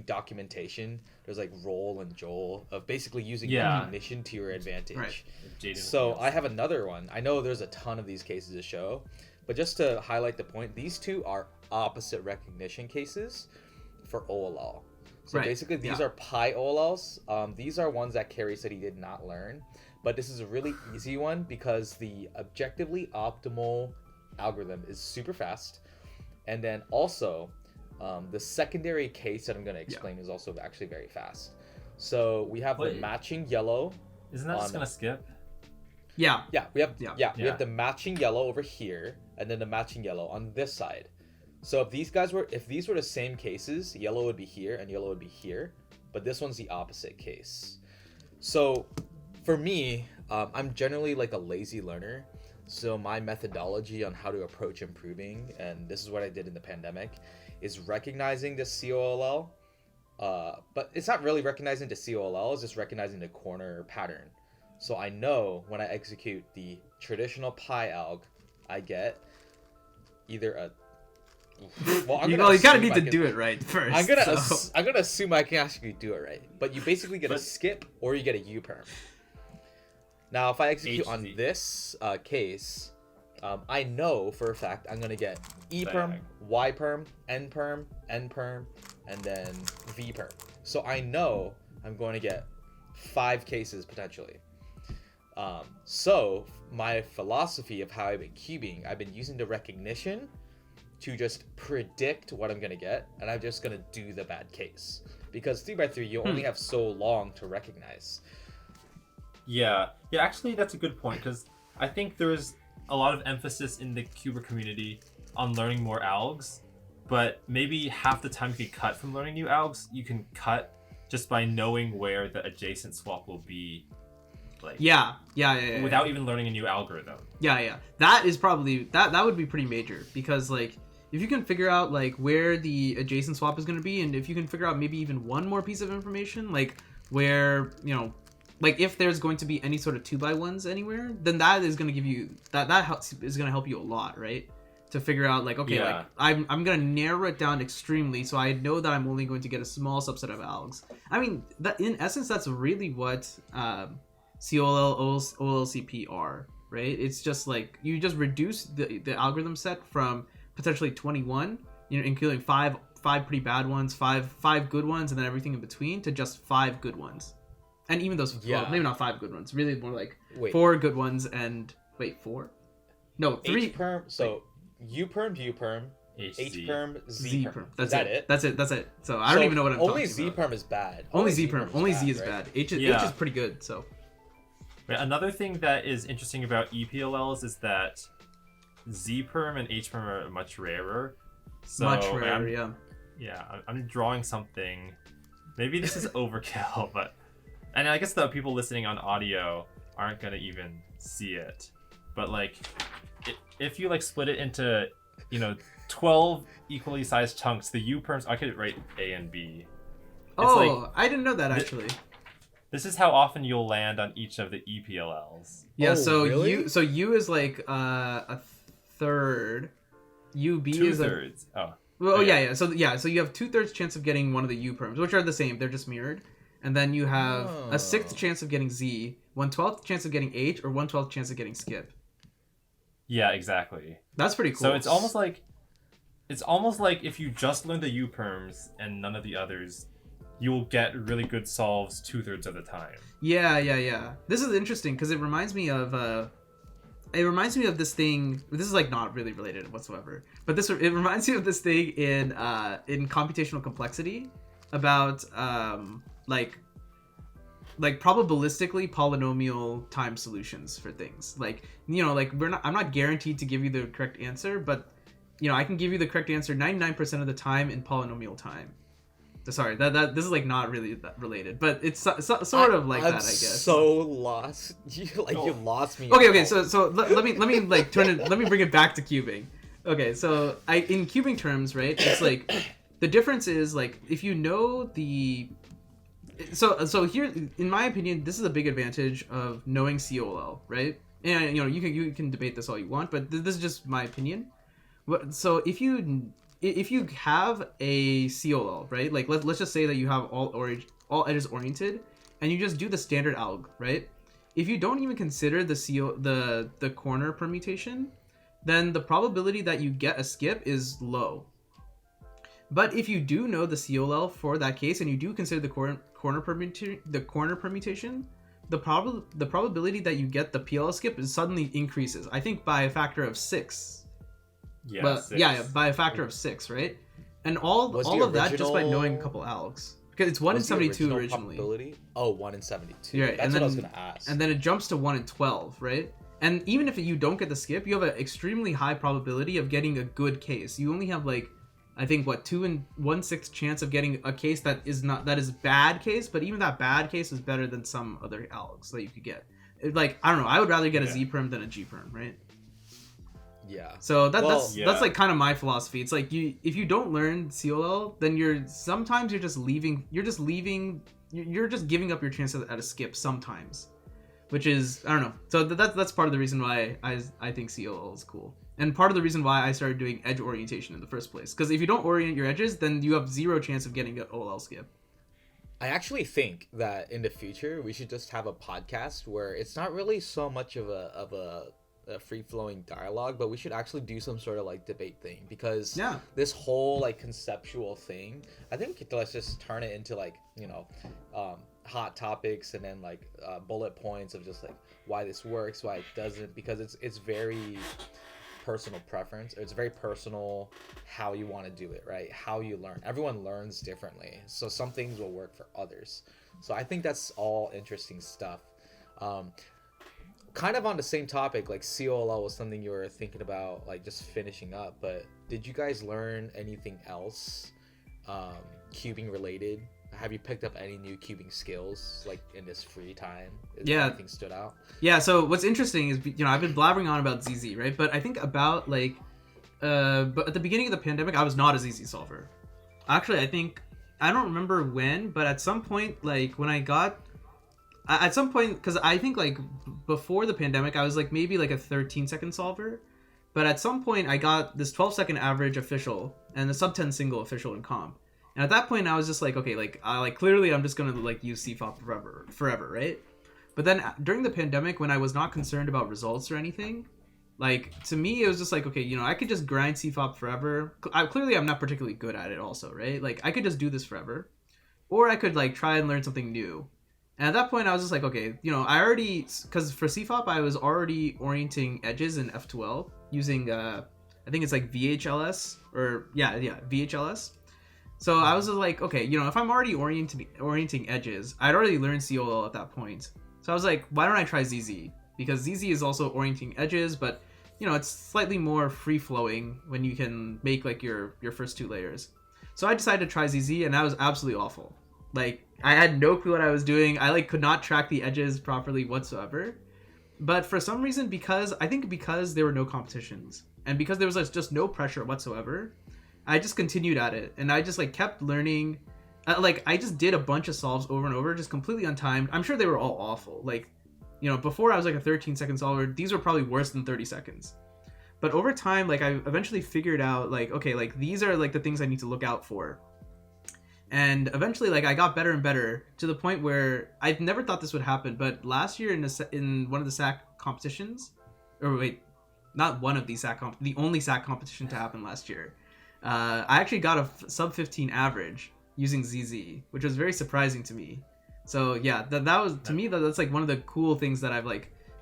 Speaker 3: documentation, there's like Roll and Joel of basically using recognition to your advantage.
Speaker 2: Right.
Speaker 3: So I have another one. I know there's a ton of these cases to show, but just to highlight the point, these two are opposite recognition cases for OLL. So basically these are pi OLLs. These are ones that Cary said he did not learn, but this is a really easy one because the objectively optimal algorithm is super fast. And then also the secondary case that I'm going to explain is also actually very fast. So we have the matching yellow.
Speaker 1: Isn't that just going to skip?
Speaker 2: Yeah.
Speaker 3: We have the matching yellow over here and then the matching yellow on this side. So if these were the same cases, yellow would be here and yellow would be here, but this one's the opposite case. So for me, I'm generally like a lazy learner. So my methodology on how to approach improving, and this is what I did in the pandemic, is recognizing the COLL. But it's not really recognizing the COLL, it's just recognizing the corner pattern. So I know when I execute the traditional pi alg, I get either a you
Speaker 2: gotta need to do it right first.
Speaker 3: I'm gonna assume I can actually do it right, but you basically get a skip or you get a U-perm. Now, if I execute on this case, I know for a fact I'm gonna get E-perm, Y-perm, N-perm, N-perm, and then V-perm. So I know I'm going to get 5 cases potentially. So my philosophy of how I've been cubing, I've been using the recognition to just predict what I'm gonna get, and I'm just gonna do the bad case, because 3x3 you only have so long to recognize.
Speaker 1: Yeah, actually that's a good point, because I think there's a lot of emphasis in the Cuber community on learning more algs, but maybe half the time you can cut from learning new algs, you can cut just by knowing where the adjacent swap will be, like without even learning a new algorithm.
Speaker 2: That is probably that would be pretty major, because like if you can figure out like where the adjacent swap is going to be, and if you can figure out maybe even one more piece of information, like where, you know, like if there's going to be any sort of 2x1s anywhere, then that is going to give you that is going to help you a lot, right? To figure out like, okay, like I'm going to narrow it down extremely, so I know that I'm only going to get a small subset of algs. I mean, that in essence, that's really what COLL, OLLCP are, right? It's just like you just reduce the algorithm set from potentially 21, you know, including five pretty bad ones, five good ones, and then everything in between, to just 5 good ones. And even those, well, maybe not 5 good ones, really more like 4 good ones and 4? No, 3.
Speaker 3: H-perm, so U-perm, U-perm, H-perm, Z-perm.
Speaker 2: That's
Speaker 3: that
Speaker 2: it. That's it. So I don't even know what I'm talking about.
Speaker 3: Only Z-perm is bad.
Speaker 2: Only Z-perm. Only Z is bad. H is pretty good, so.
Speaker 1: Another thing that is interesting about EPLLs is that Z-perm and H-perm are much rarer. So
Speaker 2: much rarer,
Speaker 1: I'm drawing something. Maybe this is overkill, but... And I guess the people listening on audio aren't going to even see it. But, like, if you, like, split it into, you know, 12 equally sized chunks, the U-perms... I could write A and B.
Speaker 2: Like, I didn't know that, actually.
Speaker 1: This is how often you'll land on each of the EPLLs.
Speaker 2: Yeah, so
Speaker 3: really?
Speaker 2: U is, like, a third. UB is
Speaker 1: 2/3.
Speaker 2: So you have 2/3 chance of getting one of the U-perms, which are the same. They're just mirrored. And then you have a 6th chance of getting Z, 1/12th chance of getting H, or 1/12th chance of getting skip.
Speaker 1: Yeah, exactly.
Speaker 2: That's pretty cool.
Speaker 1: So it's almost like if you just learn the U-perms and none of the others, you will get really good solves 2/3 of the time.
Speaker 2: Yeah. This is interesting because it reminds me of this thing. This is like not really related whatsoever, but it reminds me of this thing in computational complexity about like probabilistically polynomial time solutions for things. Like, you know, like I'm not guaranteed to give you the correct answer, but, you know, I can give you the correct answer 99% of the time in polynomial time. Sorry, that this is like not really that related, but it's sort of like that, I guess.
Speaker 3: So lost. You lost me.
Speaker 2: Okay. So let me like let me bring it back to cubing. Okay, so in cubing terms, right? It's like the difference is like if you know the. So here, in my opinion, this is a big advantage of knowing COLL, right? And, you know, you can debate this all you want, but this is just my opinion. So if you have a COLL, right? Like let's just say that you have all edges oriented, and you just do the standard alg, right? If you don't even consider the corner permutation, then the probability that you get a skip is low. But if you do know the COLL for that case, and you do consider the corner permutation, the probability that you get the PLL skip suddenly increases. I think by a factor of 6. By a factor of 6, right? And all of that just by knowing a couple algs, because it's 1 in 72 originally.
Speaker 3: Probability? Oh, 1 in 72.
Speaker 2: Right,
Speaker 3: That's what I was gonna ask. And
Speaker 2: then it jumps to 1 in 12, right? And even if you don't get the skip, you have an extremely high probability of getting a good case. You only have like, I think 2 in 1/6 chance of getting a case that is bad case, but even that bad case is better than some other algs that you could get. Like, I don't know, I would rather get a Z-perm than a G-perm, right?
Speaker 3: Yeah.
Speaker 2: So that's like kind of my philosophy. It's like if you don't learn COLL, then you're just giving up your chance at a skip sometimes, which is, I don't know. So that's part of the reason why I think COLL is cool. And part of the reason why I started doing edge orientation in the first place. Because if you don't orient your edges, then you have 0 chance of getting an OLL skip.
Speaker 3: I actually think that in the future, we should just have a podcast where it's not really so much of a free-flowing dialogue, but we should actually do some sort of like debate thing. Because this whole like conceptual thing, I think let's just turn it into like, you know, hot topics, and then like bullet points of just like why this works, why it doesn't, because it's very personal preference. It's very personal how you want to do it, right? How you learn. Everyone learns differently, so some things will work for others. So I think that's all interesting stuff. Kind of on the same topic, like COLL was something you were thinking about, like just finishing up. But did you guys learn anything else, cubing related? Have you picked up any new cubing skills like in this free time? Anything stood out?
Speaker 2: Yeah, so what's interesting is, I've been blabbering on about ZZ, right? But I think about but at the beginning of the pandemic, I was not a ZZ solver. Actually, I don't remember when, but at some point, because I think like before the pandemic, I was like maybe like a 13-second solver. But at some point, I got this 12-second average official and the sub 10 single official in comp. And at that point, I was just like, okay, clearly I'm just gonna like use CFOP forever, right? But then during the pandemic, when I was not concerned about results or anything, like to me it was just like, okay, I could just grind CFOP forever. Clearly I'm not particularly good at it, also, right? Like I could just do this forever, or I could like try and learn something new. And at that point, I was just like, okay, because for CFOP I was already orienting edges in F12 using I think it's like VHLS VHLS. So I was just like, okay, if I'm already orienting edges, I'd already learned COLL at that point. So I was like, why don't I try ZZ? Because ZZ is also orienting edges, but it's slightly more free-flowing when you can make like your first 2 layers. So I decided to try ZZ, and that was absolutely awful. Like I had no clue what I was doing. I could not track the edges properly whatsoever. But for some reason, because there were no competitions, and because there was just no pressure whatsoever, I just continued at it, and I just kept learning. I just did a bunch of solves over and over, just completely untimed. I'm sure they were all awful. Before I was like a 13-second solver, these were probably worse than 30 seconds. But over time, I eventually figured out okay, these are the things I need to look out for. And eventually, I got better and better to the point where I never thought this would happen. But last year in one of the SAC competitions, or wait, not one of these the only SAC competition to happen last year. I actually got a sub 15 average using ZZ, which was very surprising to me. So yeah, that was, to me, that's one of the cool things that I've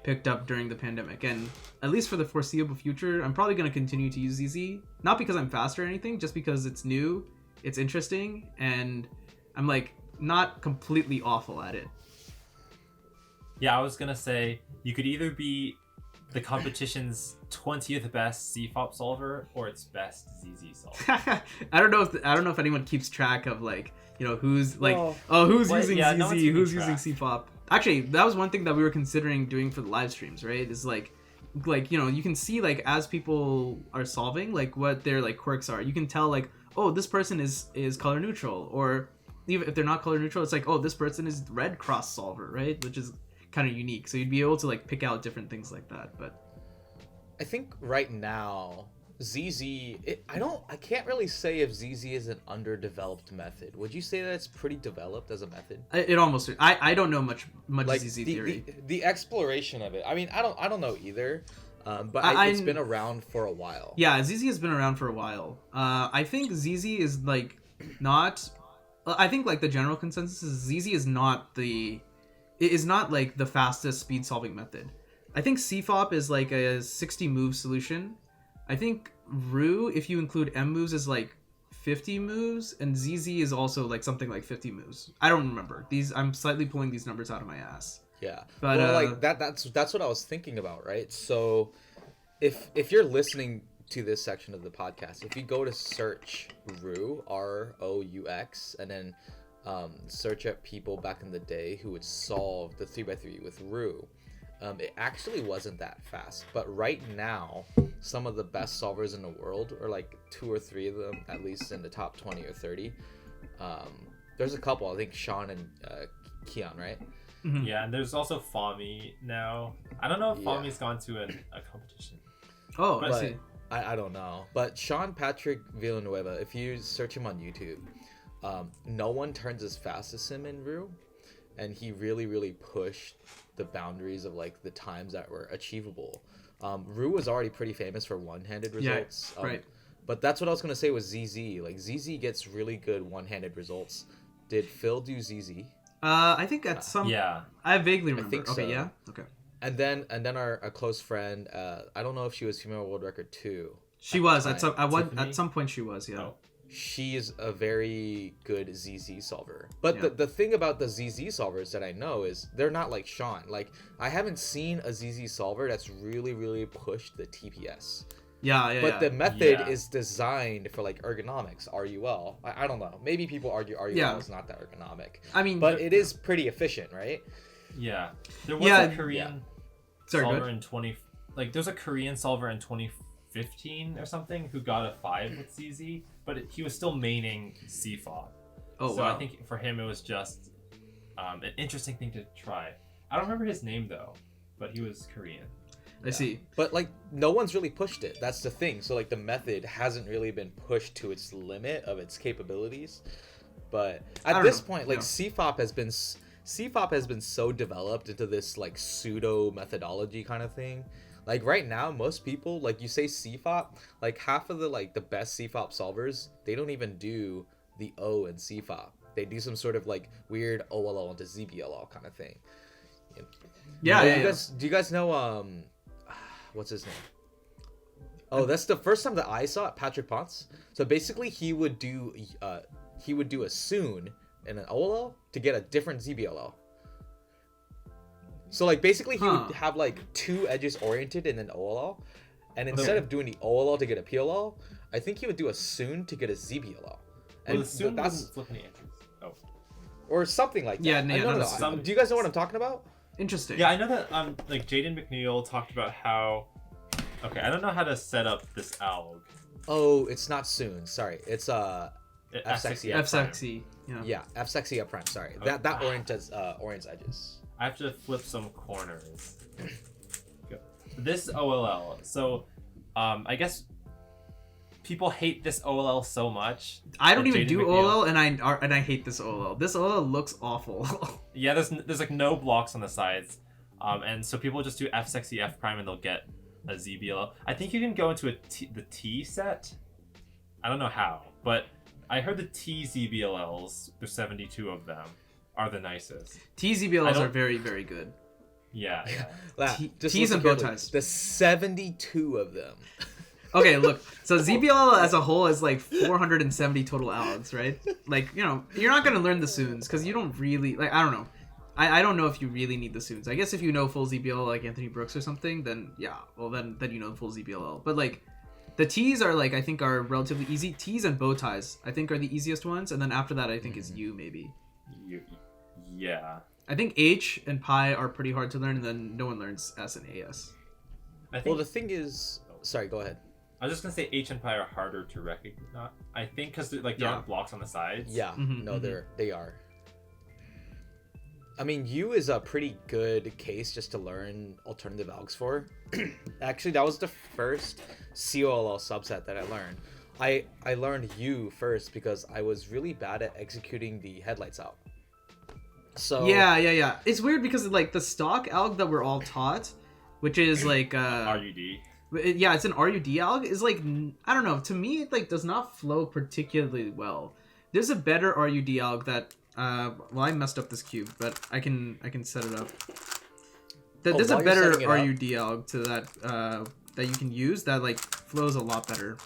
Speaker 2: picked up during the pandemic. And at least for the foreseeable future, I'm probably going to continue to use ZZ. Not because I'm faster or anything, just because it's new, it's interesting, and I'm not completely awful at it.
Speaker 1: Yeah, I was going to say, you could either be the competition's 20th best CFOP solver or its best ZZ solver.
Speaker 2: I don't know if anyone keeps track of who's using ZZ,
Speaker 1: no
Speaker 2: who's using CFOP. Actually, that was one thing that we were considering doing for the live streams, right? Is you can see as people are solving what their quirks are. You can tell oh, this person is color neutral, or even if they're not color neutral, it's oh, this person is red cross solver, right? Which is kind of unique. So you'd be able to pick out different things like that. But
Speaker 3: I think right now ZZ, I can't really say if ZZ is an underdeveloped method. Would you say that it's pretty developed as a method?
Speaker 2: It almost. I don't know much ZZ theory.
Speaker 3: The exploration of it. I mean, I don't know either. But it's been around for a while.
Speaker 2: Yeah, ZZ has been around for a while. I think ZZ is not. I think the general consensus is ZZ is not the fastest speed solving method. I think CFOP is a 60 move solution. I think Ru, if you include M moves, is 50 moves, and ZZ is also something like 50 moves. I don't remember these. I'm slightly pulling these numbers out of my ass.
Speaker 3: Yeah, but that's what I was thinking about, right? So if you're listening to this section of the podcast, if you go to search Ru, ROUX, and then search up people back in the day who would solve the 3x3 with Ru, it actually wasn't that fast. But right now, some of the best solvers in the world, or 2 or 3 of them, at least in the top 20 or 30. There's a couple, I think Sean and Keon, right?
Speaker 2: Mm-hmm.
Speaker 1: Yeah, and there's also Fami now. I don't know if Fami's gone to a competition.
Speaker 2: Oh,
Speaker 1: but
Speaker 2: I see.
Speaker 3: I don't know. But Sean Patrick Villanueva, if you search him on YouTube, no one turns as fast as him in Ru. And he really, really pushed the boundaries of the times that were achievable. Ru was already pretty famous for one-handed results.
Speaker 2: Yeah, right.
Speaker 3: But that's what I was going to say with ZZ. ZZ gets really good one-handed results. Did Phil do ZZ?
Speaker 2: I think at some.
Speaker 1: Yeah.
Speaker 2: I vaguely remember.
Speaker 3: think
Speaker 2: Okay,
Speaker 3: so.
Speaker 2: yeah. Okay.
Speaker 3: and then our close friend, I don't know if she was female world record 2.
Speaker 2: She was at
Speaker 1: Tiffany?
Speaker 2: some point. She was, yeah.
Speaker 1: Oh.
Speaker 3: She is a very good ZZ solver. But
Speaker 2: Yeah.
Speaker 3: the thing about the ZZ solvers that I know is they're not like Sean. Like, I haven't seen a ZZ solver that's really, really pushed the TPS.
Speaker 2: Yeah.
Speaker 3: But the method
Speaker 1: Yeah.
Speaker 3: is designed for like ergonomics, RUL. I don't know. Maybe people argue RUL
Speaker 2: Yeah.
Speaker 3: is not that ergonomic.
Speaker 2: I mean,
Speaker 3: But it is pretty efficient, right?
Speaker 1: Yeah. There was
Speaker 2: Yeah.
Speaker 1: a Korean
Speaker 2: Sorry, go
Speaker 1: solver
Speaker 2: ahead.
Speaker 1: in 20 like there's a Korean solver in 2015 or something who got a 5 with ZZ, but he was still maining CFOP.
Speaker 2: Oh,
Speaker 1: so
Speaker 2: wow.
Speaker 1: I think for him it was just an interesting thing to try. I don't remember his name though, but he was Korean.
Speaker 2: I see.
Speaker 3: But like no one's really pushed it. That's the thing. So like the method hasn't really been pushed to its limit of its capabilities. But at this point, like CFOP has been so developed into this like pseudo methodology kind of thing. Like right now, most people, like you say CFOP, like half of the best CFOP solvers, they don't even do the O in CFOP. They do some sort of like weird OLL into ZBLL kind of thing.
Speaker 2: Yeah.
Speaker 3: Do you guys know what's his name? Oh, that's the first time that I saw it, Patrick Ponce. So basically he would do a soon and an OLL to get a different ZBLL. So like basically he would have like 2 edges oriented in an OLL, and instead of doing the OLL to get a PLL, I think he would do a soon to get a ZBLL. And
Speaker 1: Well, the soon doesn't flip any edges. Oh.
Speaker 3: or something like that.
Speaker 2: Yeah,
Speaker 3: I don't know.
Speaker 1: some-
Speaker 3: Do you guys know what I'm talking about?
Speaker 2: Interesting.
Speaker 1: Yeah, I know that like Jaden McNeil talked about how okay, I don't know how to set up this alg.
Speaker 3: Oh, it's not soon. Sorry, it's
Speaker 1: F-sexy
Speaker 2: F-sexy. Yeah.
Speaker 3: yeah, F-sexy up prime. Sorry, that orients edges.
Speaker 1: I have to flip some corners. Go. This OLL. So, I guess people hate this OLL so much.
Speaker 2: I don't
Speaker 1: that
Speaker 2: even
Speaker 1: Jaden
Speaker 2: do
Speaker 1: McNeil-
Speaker 2: OLL, and I hate this OLL. This OLL looks awful.
Speaker 1: Yeah, there's like no blocks on the sides, and so people just do F-sexy F prime and they'll get a ZBLL. I think you can go into the T set. I don't know how, but I heard the T ZBLLs. There's 72 of them. Are the nicest.
Speaker 2: TZBLLs are very, very good.
Speaker 1: Yeah.
Speaker 3: Just
Speaker 2: T's
Speaker 3: listen
Speaker 2: and bow
Speaker 3: carefully.
Speaker 2: ties.
Speaker 3: The 72 of them.
Speaker 2: Okay, look. So ZBLL as a whole is like 470 total Algs, right? Like, you know, you're not gonna learn the soons because you don't really like. I don't know. I don't know if you really need the soons. I guess if you know full ZBLL like Anthony Brooks or something, then yeah. Well, then you know full ZBLL. But like, the T's are like I think are relatively easy. T's and bow ties I think are the easiest ones, and then after that I think is U maybe.
Speaker 1: Yeah.
Speaker 2: I think H and Pi are pretty hard to learn, and then no one learns S and AS.
Speaker 1: I think.
Speaker 3: Well, the thing is, sorry, go ahead.
Speaker 1: I was just gonna say H and Pi are harder to recognize. I think because there aren't blocks on the sides.
Speaker 3: Yeah,
Speaker 2: Mhm,
Speaker 3: no, they are. I mean, U is a pretty good case just to learn alternative algs for. Actually, that was the first COLL subset that I learned. I learned U first because I was really bad at executing the headlights out. So
Speaker 2: Yeah. It's weird because like the stock alg that we're all taught, which is like
Speaker 1: RUD.
Speaker 2: yeah, it's an RUD alg, is like I don't know. To me, it like does not flow particularly well. There's a better RUD alg that well, I messed up this cube, but I can set it up. There's a
Speaker 3: while you're
Speaker 2: better
Speaker 3: setting it up-
Speaker 2: RUD alg to that that you can use that like flows a lot better.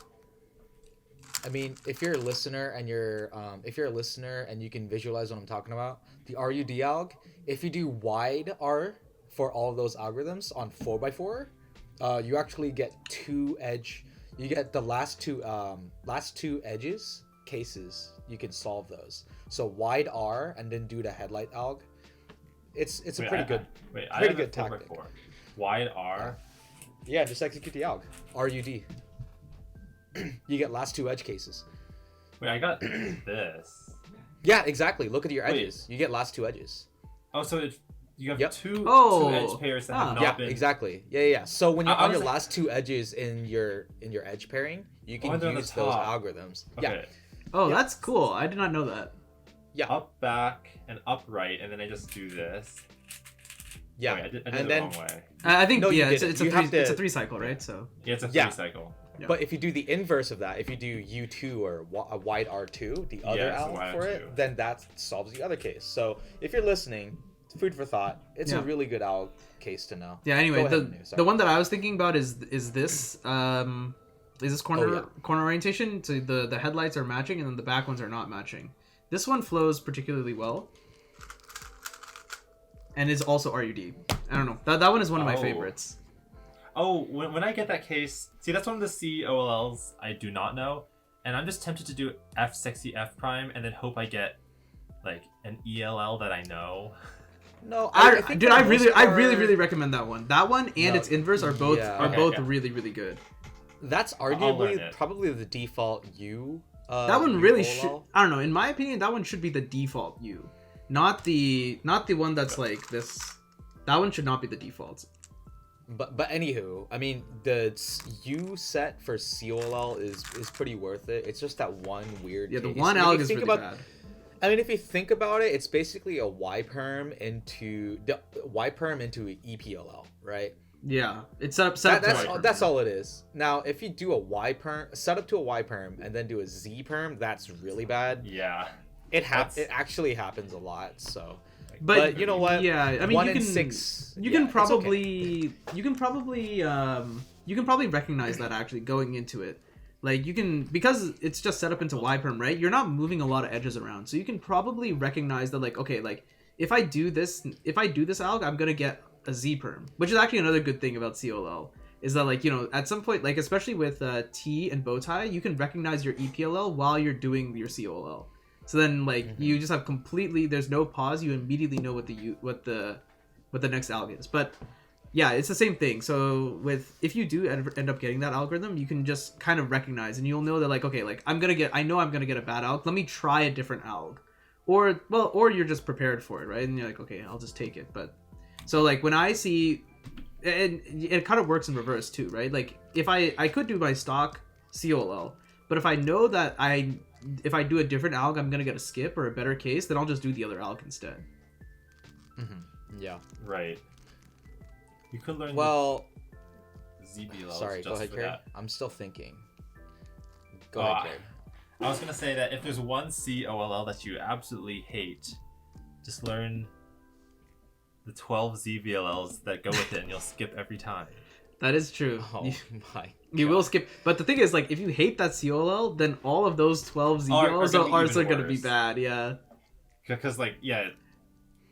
Speaker 3: I mean, if you're a listener and you can visualize what I'm talking about, the RUD alg, if you do wide R for all of those algorithms on 4x4, you actually get you get the last two edges cases. You can solve those. So wide R and then do the headlight alg. It's a pretty good tactic.
Speaker 1: Wide R.
Speaker 3: Yeah, just execute the alg. RUD. You get last two edge cases.
Speaker 1: Wait, I got this.
Speaker 3: Yeah, exactly. Look at your
Speaker 1: Wait.
Speaker 3: edges. You get last two edges.
Speaker 1: Oh, so you have
Speaker 3: Yep.
Speaker 1: two
Speaker 2: Oh.
Speaker 1: edge pairs that have not
Speaker 3: Yeah,
Speaker 1: been.
Speaker 3: exactly. Yeah. So when you're
Speaker 1: I
Speaker 3: on
Speaker 1: was
Speaker 3: your
Speaker 1: like-
Speaker 3: last two edges in your edge pairing, you can
Speaker 1: they're on the
Speaker 3: use those
Speaker 1: top.
Speaker 3: algorithms.
Speaker 1: Okay.
Speaker 2: Oh,
Speaker 3: Yeah.
Speaker 2: that's cool. I did not know that.
Speaker 3: Yeah.
Speaker 1: Up, back, and upright, and then I just do this.
Speaker 3: Yeah.
Speaker 1: Wait, I did
Speaker 3: and
Speaker 1: it
Speaker 3: then
Speaker 1: the wrong way.
Speaker 2: I think
Speaker 3: No, you
Speaker 2: yeah, it's
Speaker 3: didn't.
Speaker 2: a
Speaker 3: You
Speaker 2: three,
Speaker 3: have to-
Speaker 2: it's a 3 cycle, right? So
Speaker 1: Yeah, it's a
Speaker 3: Yeah.
Speaker 1: 3-cycle.
Speaker 2: Yeah.
Speaker 3: But if you do the inverse of that, if you do U2 or a wide R2, the other
Speaker 1: Yeah, it's a
Speaker 3: alg
Speaker 1: wide
Speaker 3: for
Speaker 1: R2.
Speaker 3: it, then that solves the other case. So if you're listening, food for thought. It's
Speaker 2: Yeah.
Speaker 3: a really good alg case to know.
Speaker 2: Yeah. Anyway,
Speaker 3: Go ahead, Manu, sorry.
Speaker 2: the one that I was thinking about is this corner
Speaker 3: Oh, yeah.
Speaker 2: corner orientation. So the headlights are matching and then the back ones are not matching. This one flows particularly well, and is also RUD. I don't know. That one is one of my
Speaker 1: Oh.
Speaker 2: favorites.
Speaker 1: Oh, when I get that case, see, that's one of the COLLs I do not know, and I'm just tempted to do F sexy F prime and then hope I get like an ELL that I know.
Speaker 3: No,
Speaker 2: I
Speaker 3: think
Speaker 2: dude,
Speaker 3: for
Speaker 2: I
Speaker 3: the
Speaker 2: really,
Speaker 3: most
Speaker 2: I
Speaker 3: part,
Speaker 2: really recommend that one. That one and
Speaker 3: No,
Speaker 2: its inverse are both
Speaker 3: yeah.
Speaker 1: Okay, yeah.
Speaker 2: really, really good.
Speaker 3: That's
Speaker 1: learn
Speaker 3: arguably
Speaker 1: it.
Speaker 3: probably the default U.
Speaker 2: That one
Speaker 3: U
Speaker 2: really
Speaker 3: OLL.
Speaker 2: should. I don't know. In my opinion, that one should be the default U, not the one that's like this. That one should not be the default.
Speaker 3: But anywho, I mean the U set for COLL is pretty worth it. It's just that one weird.
Speaker 2: Yeah, the
Speaker 3: case.
Speaker 2: one
Speaker 3: When you
Speaker 2: alg is
Speaker 3: think
Speaker 2: really
Speaker 3: about-
Speaker 2: bad.
Speaker 3: I mean, if you think about it, it's basically a Y perm into an EPLL, right?
Speaker 2: Yeah, it's set up to
Speaker 3: That's
Speaker 2: Y perm.
Speaker 3: that's all it is. Now, if you do a Y perm, set up to a Y perm, and then do a Z perm, that's really bad.
Speaker 1: Yeah.
Speaker 3: It
Speaker 1: That's-
Speaker 3: actually happens a lot. So,
Speaker 2: But
Speaker 3: you know what?
Speaker 2: Yeah, I mean,
Speaker 3: 1
Speaker 2: you
Speaker 3: in
Speaker 2: can
Speaker 3: 6.
Speaker 2: you
Speaker 3: yeah,
Speaker 2: can
Speaker 3: it's okay.
Speaker 2: probably recognize that actually going into it. Like you can, because it's just set up into Y perm, right? You're not moving a lot of edges around, so you can probably recognize that, like, okay, like if I do this alg, I'm gonna get a Z perm, which is actually another good thing about COLL, is that, like, you know, at some point, like especially with T and bow tie, you can recognize your EPLL while you're doing your COLL. So then, like, you just have completely, there's no pause. You immediately know what the next alg is. But yeah, it's the same thing. So if you do end up getting that algorithm, you can just kind of recognize, and you'll know that, like, okay, like I know I'm gonna get a bad alg. Let me try a different alg, or you're just prepared for it, right? And you're like, okay, I'll just take it. But so, like, when I see, and it kind of works in reverse too, right? Like if I could do my stock COLL, but if I know that if I do a different alg, I'm gonna get a skip or a better case, then I'll just do the other alg instead.
Speaker 3: Yeah.
Speaker 1: Right. You could learn
Speaker 3: Well,
Speaker 1: the ZBLL.
Speaker 3: sorry. Go ahead,
Speaker 1: for
Speaker 3: Cary.
Speaker 1: that.
Speaker 3: I'm still thinking. Go
Speaker 1: Ah.
Speaker 3: ahead, Cary.
Speaker 1: I was gonna say that if there's one COLL that you absolutely hate, just learn the 12 ZBLLs that go with it, and you'll skip every time.
Speaker 2: That is true.
Speaker 3: Oh my.
Speaker 2: You will skip, but the thing is, like, if you hate that COLL, then all of those 12 ZBLs
Speaker 1: gonna be
Speaker 2: are
Speaker 1: even
Speaker 2: still gonna be
Speaker 1: worse.
Speaker 2: bad. Yeah,
Speaker 1: Because, like, yeah,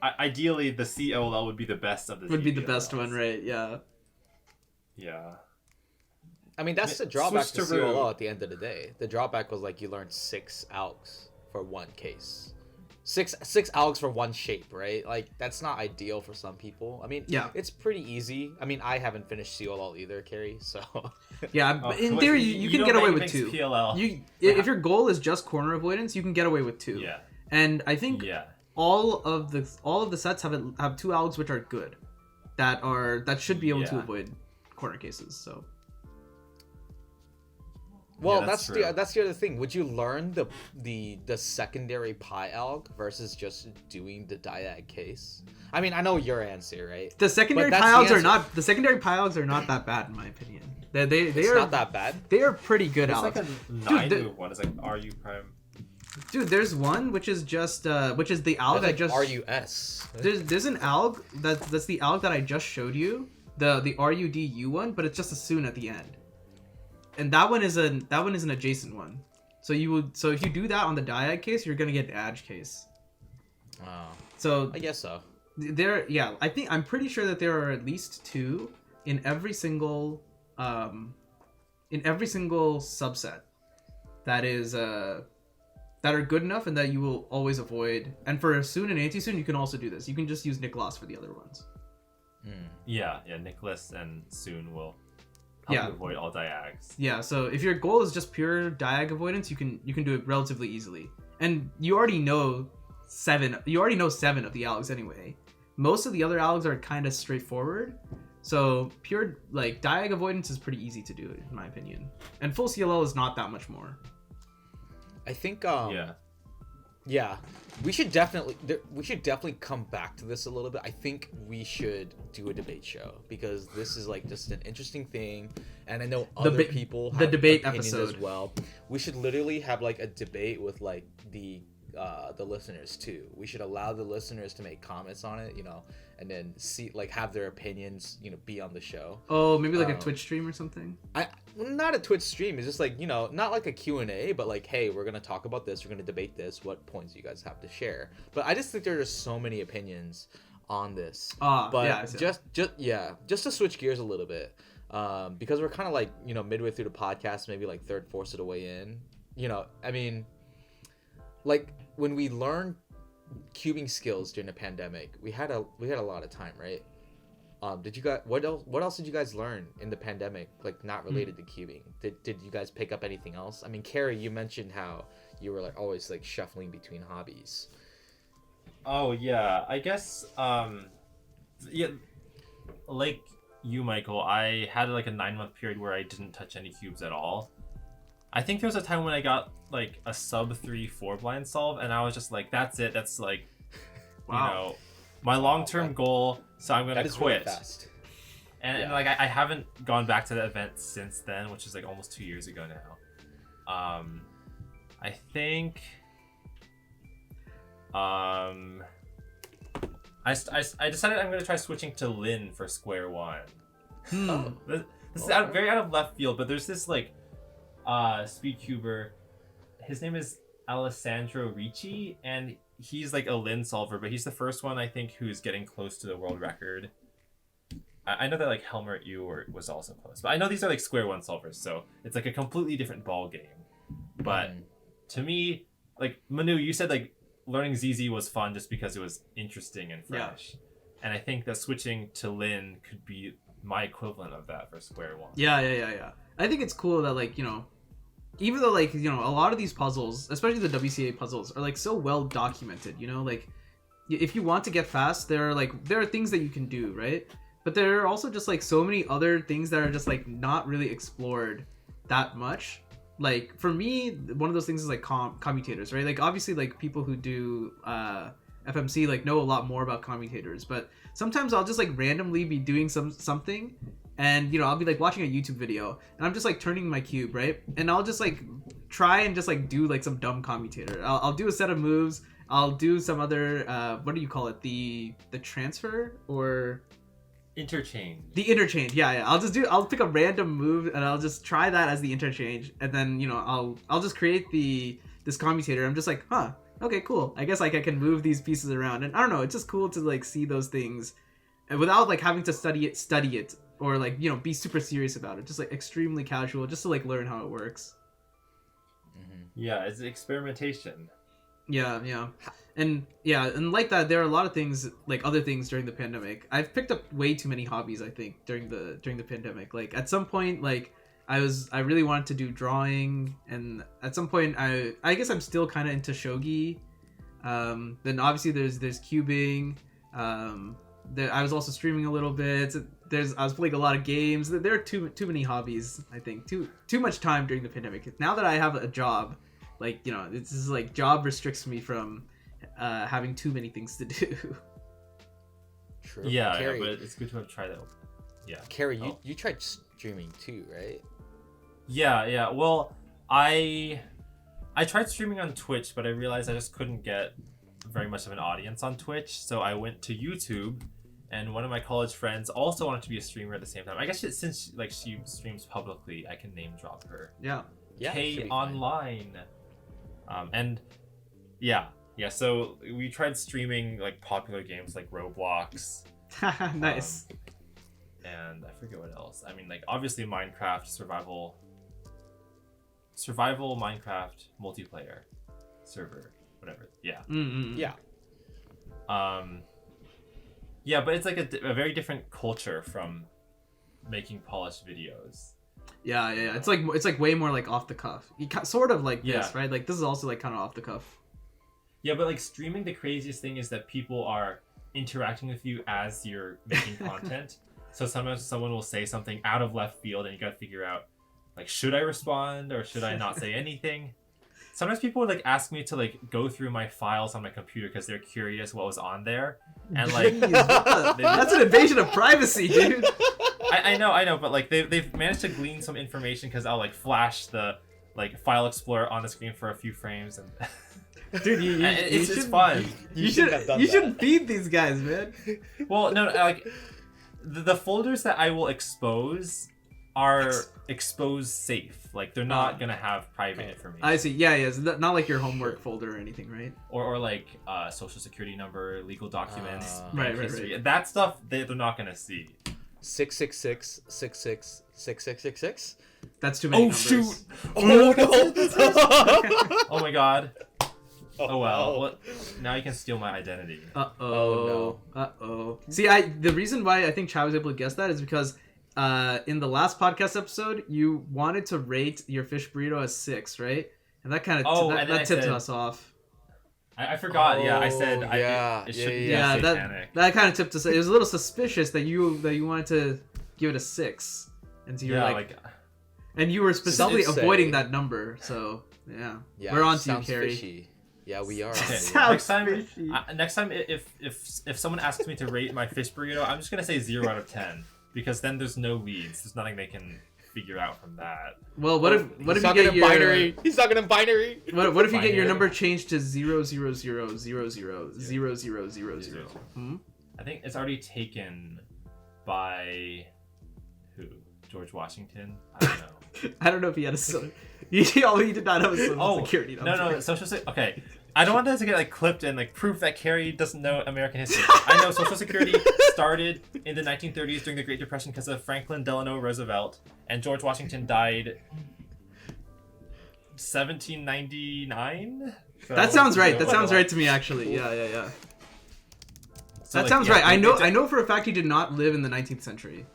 Speaker 1: ideally the COLL would be the best of the
Speaker 2: would be the
Speaker 1: ZBLLs.
Speaker 2: best one, right? Yeah.
Speaker 1: Yeah.
Speaker 3: I mean, that's the drawback to
Speaker 1: Switch to
Speaker 3: COLL
Speaker 1: root.
Speaker 3: at the end of the day. The drawback was, like, you learned 6 algs for one case. Six algs for one shape, right? Like, that's not ideal for some people. I mean,
Speaker 2: Yeah.
Speaker 3: it's pretty easy. I mean, I haven't finished COLL either, Cary, so...
Speaker 2: Yeah,
Speaker 1: Oh,
Speaker 2: in
Speaker 1: wait,
Speaker 2: theory, you can
Speaker 1: know
Speaker 2: get away with
Speaker 1: Megaminx
Speaker 2: 2.
Speaker 1: PLL.
Speaker 2: If your goal is just corner avoidance, you can get away with 2.
Speaker 1: Yeah.
Speaker 2: And I think
Speaker 1: Yeah.
Speaker 2: all of the sets have 2 algs which are good, that should be able to
Speaker 1: Yeah.
Speaker 2: avoid corner cases. So
Speaker 3: Well,
Speaker 1: Yeah,
Speaker 3: that's
Speaker 1: that's true.
Speaker 3: that's the other thing. Would you learn the secondary pi alg versus just doing the diag case? I mean, I know your answer, right?
Speaker 2: the secondary
Speaker 3: that's
Speaker 2: pi
Speaker 3: the
Speaker 2: algs
Speaker 3: answer.
Speaker 2: are not that bad in my opinion. They
Speaker 3: It's
Speaker 2: are
Speaker 3: not that bad.
Speaker 2: they are pretty good
Speaker 1: It's
Speaker 2: algs.
Speaker 1: like a 9
Speaker 2: the-
Speaker 1: move one. It's like RU prime.
Speaker 2: Dude, there's one which is just which is the alg
Speaker 3: That's
Speaker 2: I
Speaker 3: like
Speaker 2: just
Speaker 3: RUS.
Speaker 2: there's an alg that's the alg that I just showed you, the RUDU one, but it's just a soon at the end. And that one is an adjacent one. So if you do that on the diag case, you're gonna get an edge case.
Speaker 3: Oh,
Speaker 2: So
Speaker 3: I guess so.
Speaker 2: I'm pretty sure that there are at least 2 in every single subset that is that are good enough and that you will always avoid. And for soon and anti-soon, you can also do this. You can just use Nicholas for the other ones.
Speaker 1: Yeah, Nicholas and Soon will help
Speaker 2: Yeah.
Speaker 1: you avoid all diags.
Speaker 2: Yeah, so if your goal is just pure diag avoidance, you can do it relatively easily. And you already know 7 of the algs anyway. Most of the other algs are kind of straightforward. So pure, like, diag avoidance is pretty easy to do, in my opinion. And full CLL is not that much more.
Speaker 3: I think
Speaker 1: Yeah.
Speaker 3: we should definitely come back to this a little bit. I think we should do a debate show because this is, like, just an interesting thing, and I know other people have
Speaker 2: the debate
Speaker 3: opinions
Speaker 2: episode
Speaker 3: as well. We should literally have, like, a debate with, like, the the listeners too. We should allow the listeners to make comments on it, you know, and then see like have their opinions, you know, be on the show.
Speaker 2: Oh, maybe like a Twitch stream or something.
Speaker 3: Not a Twitch stream. It's just like, you know, not like a Q&A, but like, hey, we're gonna talk about this. We're gonna debate this. What points you guys have to share? But I just think there are just so many opinions on this. But yeah, just to switch gears a little bit, because we're kind of like, you know, midway through the podcast, maybe like fourth of the way in. You know, I mean, like when we learned cubing skills during the pandemic, we had a lot of time, right? Did you guys what else did you guys learn in the pandemic, like not related to cubing? Did you guys pick up anything else? I mean, Cary, you mentioned how you were like always like shuffling between hobbies.
Speaker 1: Oh yeah, I guess yeah, like you, Michael, I had like a 9-month period where I didn't touch any cubes at all. I think there was a time when I got like a sub 3-4 blind solve, and I was just like, that's it. That's like, you know, my long-term goal. So I'm gonna quit.
Speaker 3: Really fast.
Speaker 1: And like I haven't gone back to that event since then, which is like almost 2 years ago now. I think I decided I'm gonna try switching to Lin for square one. This is very out of left field, but there's this like Speedcuber. His name is Alessandro Ricci, and he's like a Lin solver, but he's the first one I think who's getting close to the world record. I know that like Helmer Yu was also close, but I know these are like square one solvers, so it's like a completely different ball game. But to me, like Manu, you said like learning ZZ was fun just because it was interesting and fresh, and I think that switching to Lin could be my equivalent of that for square one.
Speaker 2: Yeah. I think it's cool that like, you know, even though like, you know, a lot of these puzzles, especially the WCA puzzles, are like so well documented, you know, like if you want to get fast, there are things that you can do, right? But there are also just like so many other things that are just like not really explored that much. Like for me, one of those things is like commutators, right? Like obviously like people who do FMC like know a lot more about commutators, but sometimes I'll just like randomly be doing something, and you know, I'll be like watching a YouTube video and I'm just like turning my cube, right? And I'll just like try and just like do like some dumb commutator. I'll do a set of moves. I'll do some other what do you call it? The transfer or
Speaker 1: interchange.
Speaker 2: The interchange. Yeah. I'll pick a random move and I'll just try that as the interchange, and then, you know, I'll just create this commutator. I'm just like, huh, okay, cool. I guess like I can move these pieces around, and I don't know, it's just cool to like see those things and without like having to study it or like, you know, be super serious about it. Just like extremely casual, just to like learn how it works.
Speaker 1: Yeah, it's experimentation.
Speaker 2: Yeah. And like that, there are a lot of things, like other things during the pandemic. I've picked up way too many hobbies, I think, during the pandemic. Like at some point, like I really wanted to do drawing, and at some point I guess I'm still kind of into shogi. Then obviously there's cubing. I was also streaming a little bit. I was playing a lot of games. There are too many hobbies, I think. Too much time during the pandemic. Now that I have a job, like, you know, this is like job restricts me from having too many things to do.
Speaker 3: True.
Speaker 1: Yeah,
Speaker 3: Cary,
Speaker 1: but it's good to have tried that. Yeah.
Speaker 3: Cary, you tried streaming too, right?
Speaker 1: Yeah. Well, I tried streaming on Twitch, but I realized I just couldn't get very much of an audience on Twitch, so I went to YouTube, and one of my college friends also wanted to be a streamer at the same time. I guess since like she streams publicly, I can name drop her.
Speaker 2: Yeah.
Speaker 1: K Online. And yeah. So we tried streaming like popular games like Roblox.
Speaker 2: Nice.
Speaker 1: And I forget what else. I mean, like obviously Minecraft survival Minecraft multiplayer server, whatever. Yeah.
Speaker 3: Yeah.
Speaker 1: Yeah, but it's like a very different culture from making polished videos.
Speaker 2: Yeah. It's like way more like off the cuff. Sort of like this, right? Like this is also like kind of off the cuff.
Speaker 1: Yeah, but like streaming, the craziest thing is that people are interacting with you as you're making content. So sometimes someone will say something out of left field, and you gotta figure out, like, should I respond or should I not say anything? Sometimes people would like ask me to like go through my files on my computer because they're curious what was on there, and like
Speaker 2: Jeez, that's an invasion of privacy, dude.
Speaker 1: I know, but like they've managed to glean some information because I'll like flash the like file explorer on the screen for a few frames, and
Speaker 2: Dude, you
Speaker 1: it's
Speaker 2: should,
Speaker 1: fun.
Speaker 3: You shouldn't have done
Speaker 2: you
Speaker 3: that.
Speaker 2: shouldn't feed these guys, man.
Speaker 1: Well, no, like the folders that I will expose are expose safe. Like they're not gonna have private information.
Speaker 2: I see. Yeah, yeah. So not like your homework folder or anything, right?
Speaker 1: Or like social security number, legal documents,
Speaker 2: Right,
Speaker 1: bank
Speaker 2: right,
Speaker 1: history.
Speaker 2: right.
Speaker 1: That stuff they're not gonna see.
Speaker 3: 666 66 6666.
Speaker 2: That's too many numbers.
Speaker 1: Shoot!
Speaker 3: Oh no!
Speaker 1: Oh my god. Oh well.
Speaker 3: no.
Speaker 1: What? Now you can steal my identity.
Speaker 3: Oh,
Speaker 2: no. See, the reason why I think Chai was able to guess that is because in the last podcast episode, you wanted to rate your fish burrito as 6, right? And that kind of that tipped us off.
Speaker 1: I forgot. Yeah, I said
Speaker 3: yeah,
Speaker 1: it shouldn't be
Speaker 2: Yeah,
Speaker 1: satanic.
Speaker 2: that kind of tipped us. It was a little suspicious that you wanted to give it a 6, and so you're like, and you were specifically
Speaker 3: Some say-
Speaker 2: avoiding that number. So yeah, we're on to you,
Speaker 3: sounds
Speaker 2: Cary.
Speaker 3: fishy. Yeah, we are.
Speaker 1: Okay,
Speaker 2: Sounds
Speaker 1: next time,
Speaker 2: fishy.
Speaker 1: if someone asks me to rate my fish burrito, I'm just gonna say 0 out of 10 because then there's no leads. There's nothing they can figure out from that.
Speaker 2: Well, what if
Speaker 3: He's
Speaker 2: you get your
Speaker 3: binary? He's talking in binary.
Speaker 2: What if you get your
Speaker 1: Binary.
Speaker 2: number changed to 000000000?
Speaker 1: I think it's already taken by who? George Washington? I don't know.
Speaker 2: I don't know if he had a social. He did not have a social security number.
Speaker 1: No, okay. I don't want that to get like clipped and like proof that Cary doesn't know American history. I know Social Security started in the 1930s during the Great Depression because of Franklin Delano Roosevelt, and George Washington died 1799.
Speaker 2: That sounds right. That sounds right to me, actually. Yeah.
Speaker 1: So,
Speaker 2: That
Speaker 1: like,
Speaker 2: sounds
Speaker 1: yeah,
Speaker 2: right. I
Speaker 1: it's-
Speaker 2: know for a fact he did not live in the 19th century.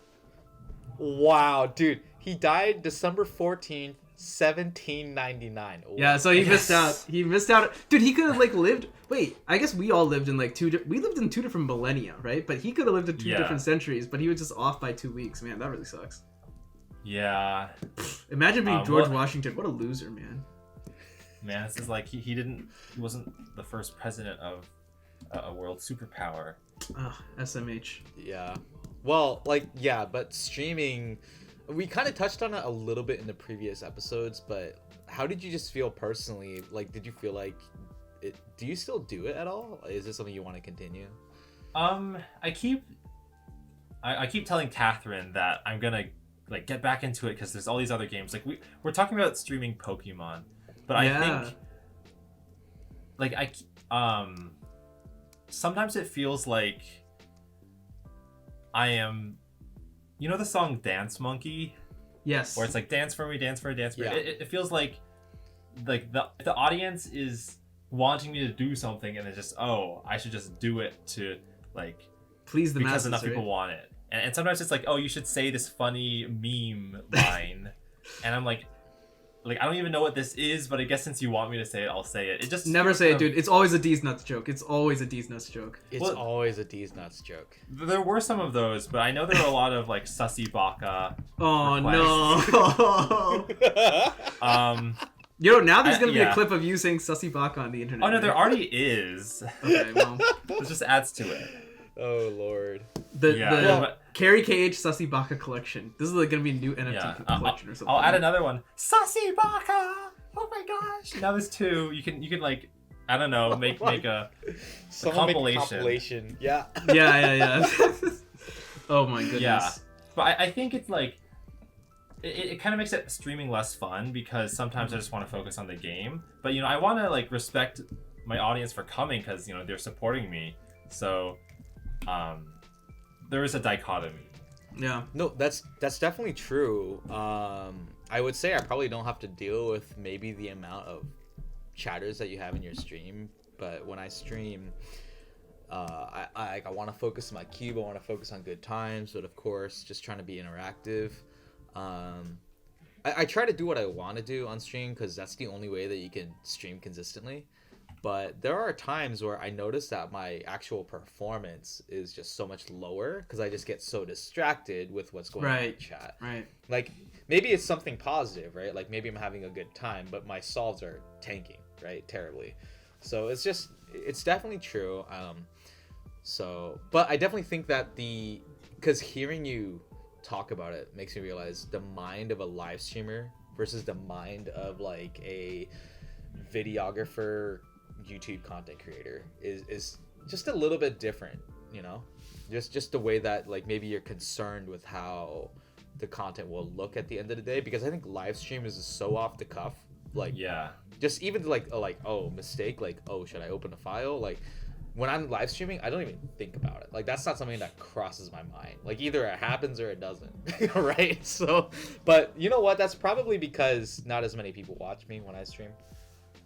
Speaker 3: Wow, dude. He died December 14th, 1799.
Speaker 2: Yeah, so he
Speaker 1: Yes.
Speaker 2: missed out. He missed out. Dude, he could have like lived. Wait, I guess we all lived in like we lived in 2 different millennia, right? But he could have lived in 2
Speaker 1: Yeah.
Speaker 2: different centuries, but he was just off by 2 weeks. Man, that really sucks.
Speaker 1: Yeah,
Speaker 2: Imagine being George
Speaker 1: well-
Speaker 2: Washington. What a loser, man.
Speaker 1: man, this is like he wasn't the first president of a world superpower.
Speaker 2: Ugh, SMH.
Speaker 3: Yeah. Well, like, yeah, but streaming, we kind of touched on it a little bit in the previous episodes, but how did you just feel personally? Like, did you feel like it, do you still do it at all? Is this something you want to continue?
Speaker 1: I keep telling Catherine that I'm gonna like get back into it because there's all these other games. Like we're talking about streaming Pokemon, but I think like sometimes it feels like I am, you know the song Dance Monkey,
Speaker 2: Yes.
Speaker 1: where it's like dance for me, dance for me, dance for me.
Speaker 3: Yeah.
Speaker 1: It feels like the audience is wanting me to do something and it's just, oh, I should just do it to like
Speaker 2: Please the
Speaker 1: because
Speaker 2: masses,
Speaker 1: enough
Speaker 2: right?
Speaker 1: people want it. And sometimes it's like, oh, you should say this funny meme line. And I'm like I don't even know what this is, but I guess since you want me to say it, I'll say it. It just
Speaker 2: Never say it, dude. It's always a D's nuts joke. It's always a D's nuts joke.
Speaker 3: It's
Speaker 1: Well-
Speaker 3: always a D's nuts joke.
Speaker 1: There were some of those, but I know there were a lot of like sussy baka.
Speaker 2: Oh
Speaker 1: Requests.
Speaker 2: no. You know, now there's gonna be a
Speaker 1: yeah.
Speaker 2: clip of you saying Sussy Baka on the internet.
Speaker 1: Oh no,
Speaker 2: right?
Speaker 1: there already is.
Speaker 2: Okay, well,
Speaker 1: It just adds to it.
Speaker 3: Oh lord.
Speaker 2: the
Speaker 1: Yeah,
Speaker 2: the
Speaker 1: but-
Speaker 2: Cary KH Sussy Baka collection. This is like gonna be a new NFT
Speaker 1: Yeah,
Speaker 2: collection or something.
Speaker 1: I'll add another one. Sussy baka. Oh my gosh. Now there's 2. You can like, I don't know, make a
Speaker 3: Someone make a
Speaker 1: compilation.
Speaker 3: compilation. Yeah.
Speaker 2: Yeah. Oh my goodness.
Speaker 1: Yeah. But I think it's like it kind of makes it streaming less fun because sometimes I just want to focus on the game. But I want to like respect my audience for coming because they're supporting me. So there is a dichotomy.
Speaker 2: Yeah.
Speaker 3: No, that's definitely true. I would say I probably don't have to deal with maybe the amount of chatters that you have in your stream, but when I stream, I want to focus on my cube. I want to focus on good times, but of course, just trying to be interactive. I try to do what I want to do on stream because that's the only way that you can stream consistently. But there are times where I notice that my actual performance is just so much lower because I just get so distracted with what's going on in the chat.
Speaker 2: Right.
Speaker 3: Like, maybe it's something positive, right? Like, maybe I'm having a good time, but my solves are tanking, right? Terribly. So it's definitely true. But I definitely think that because hearing you talk about it makes me realize the mind of a live streamer versus the mind of like a videographer, YouTube content creator is just a little bit different, you know, just the way that like maybe you're concerned with how the content will look at the end of the day, because I think live stream is so off the cuff, like just even like oh mistake, like oh should I open a file, like when I'm live streaming I don't even think about it, like that's not something that crosses my mind, like either it happens or it doesn't. Right? So but you know what, that's probably because not as many people watch me when I stream.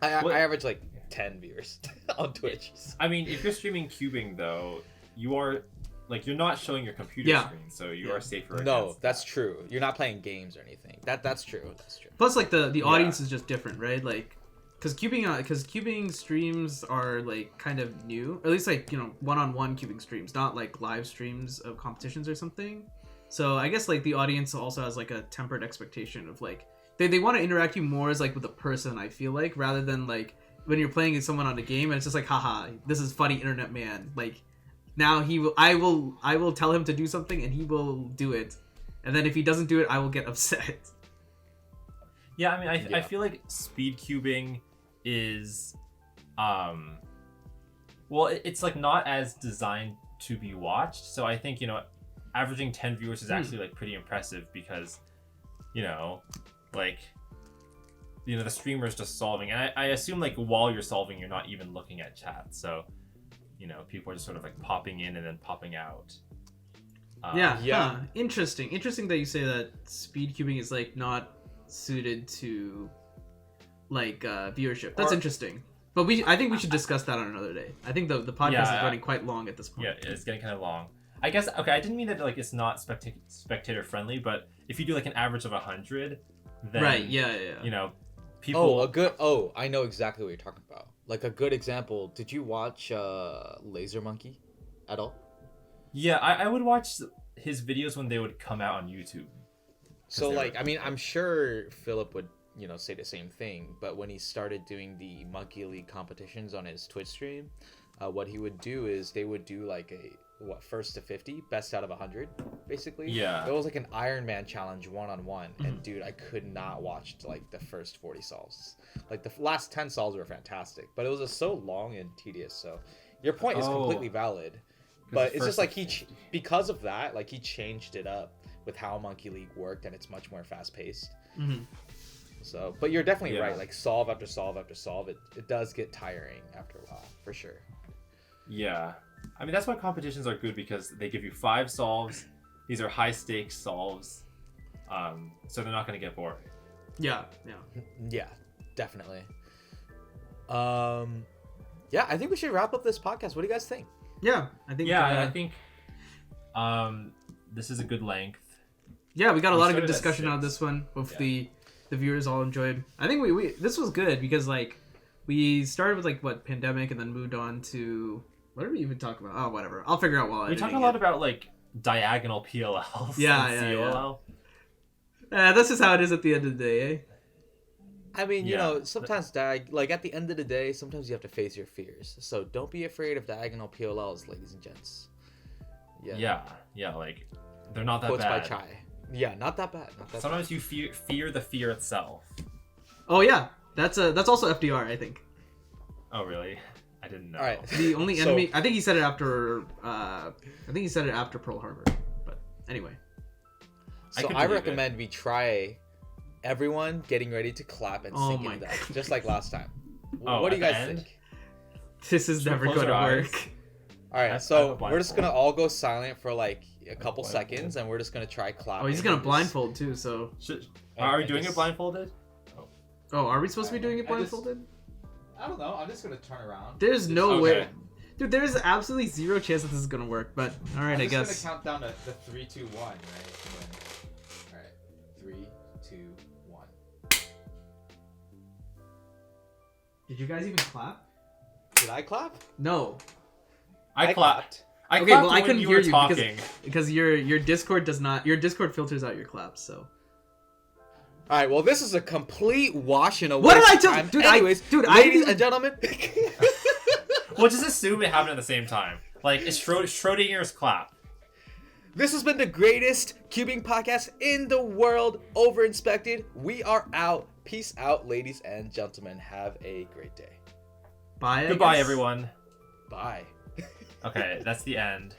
Speaker 3: I average like 10 viewers on Twitch.
Speaker 1: I mean, if you're streaming cubing though, you are like, you're not showing your computer screen, so you are safer.
Speaker 3: No, that's true. You're not playing games or anything. That's true. That's true.
Speaker 2: Plus, like the audience is just different, right? Like, because cubing streams are like kind of new, or at least like, you know, one-on-one cubing streams, not like live streams of competitions or something. So I guess like the audience also has like a tempered expectation of like they want to interact you more as like with a person, I feel like, rather than like when you're playing with someone on a game and it's just like, haha, this is funny internet man, like. Now I will tell him to do something and he will do it, and then if he doesn't do it, I will get upset.
Speaker 1: Yeah, I mean, I feel like speedcubing is, well, it's like not as designed to be watched. So I think, you know, averaging 10 viewers is actually like pretty impressive, because, you know, like, you know, the streamer's just solving, and I assume like while you're solving, you're not even looking at chat, so. You know, people are just sort of like popping in and then popping out.
Speaker 2: Yeah. Huh. Interesting that you say that speedcubing is like not suited to like viewership. That's interesting. But I think we should discuss that on another day. I think the podcast is running quite long at this point.
Speaker 1: Yeah, it's getting kind of long. I guess, okay, I didn't mean that like it's not spectator friendly, but if you do like an average of 100, then
Speaker 2: right, yeah.
Speaker 1: You know, people.
Speaker 3: I know exactly what you're talking about. Like a good example, did you watch Laser Monkey at all?
Speaker 1: Yeah, I would watch his videos when they would come out on YouTube.
Speaker 3: So like, I mean, I'm sure Philip would, you know, say the same thing, but when he started doing the Monkey League competitions on his Twitch stream, what he would do is they would do like a first to 50, best out of 100, basically.
Speaker 1: Yeah.
Speaker 3: It was like an Iron Man challenge one-on-one, and dude, I could not watch like the first 40 solves. Like the last 10 solves were fantastic, but it was just so long and tedious. So your point is completely valid, but it's just like because of that, like he changed it up with how Monkey League worked, and it's much more fast-paced. So, but you're definitely right. Like solve after solve after solve, it does get tiring after a while, for sure.
Speaker 1: Yeah. I mean, that's why competitions are good, because they give you 5 solves. These are high stakes solves. So they're not going to get bored.
Speaker 2: Yeah,
Speaker 3: definitely. Yeah, I think we should wrap up this podcast. What do you guys think?
Speaker 2: Yeah, I think.
Speaker 1: Yeah, I think this is a good length.
Speaker 2: Yeah, we got a lot of good discussion on this one. Hopefully the viewers all enjoyed. I think we this was good, because like we started with like what, pandemic, and then moved on to what did we even talk about? Oh, whatever. I'll figure out while
Speaker 1: we talked a lot about like diagonal PLLs.
Speaker 2: Yeah. COLL. That's just how it is at the end of the day, eh?
Speaker 3: I mean, you know, sometimes like at the end of the day, sometimes you have to face your fears. So don't be afraid of diagonal PLLs, ladies and gents.
Speaker 1: Yeah, like they're not that
Speaker 3: Quotes
Speaker 1: bad.
Speaker 3: by Chai. Yeah, not that bad.
Speaker 1: Sometimes you fear the fear itself.
Speaker 2: Oh yeah, that's also FDR, I think.
Speaker 1: Oh really? I didn't know.
Speaker 3: All right.
Speaker 2: The only enemy. I think he said it after. Pearl Harbor. But anyway.
Speaker 3: So I recommend we try everyone getting ready to clap and sing it down, just like last time. What do you guys think?
Speaker 2: This is never going to work.
Speaker 3: All right, so we're just gonna all go silent for like a couple seconds, and we're just gonna try clapping.
Speaker 2: Oh, he's gonna blindfold too. So.
Speaker 1: Are we doing it blindfolded?
Speaker 2: Oh, are we supposed to be doing it blindfolded?
Speaker 3: I don't know. I'm just gonna turn around.
Speaker 2: There's no way. Dude, there's absolutely zero chance that this is gonna work, but alright, I guess.
Speaker 3: I'm just gonna count down to 3, 2, 1, right? Alright. 3, 2, 1.
Speaker 2: Did you guys even clap?
Speaker 3: Did I clap?
Speaker 2: No.
Speaker 1: I clapped. I
Speaker 2: couldn't hear you because your Discord does not. Your Discord filters out your claps, so.
Speaker 3: All right. Well, this is a complete wash and a waste.
Speaker 2: What did I tell?
Speaker 3: Time.
Speaker 2: Dude,
Speaker 3: anyways, ladies and gentlemen.
Speaker 1: We'll just assume it happened at the same time. Like it's Schrodinger's clap.
Speaker 3: This has been the greatest cubing podcast in the world. Overinspected. We are out. Peace out, ladies and gentlemen. Have a great day.
Speaker 2: Bye.
Speaker 1: Goodbye, everyone.
Speaker 3: Bye.
Speaker 1: Okay, that's the end.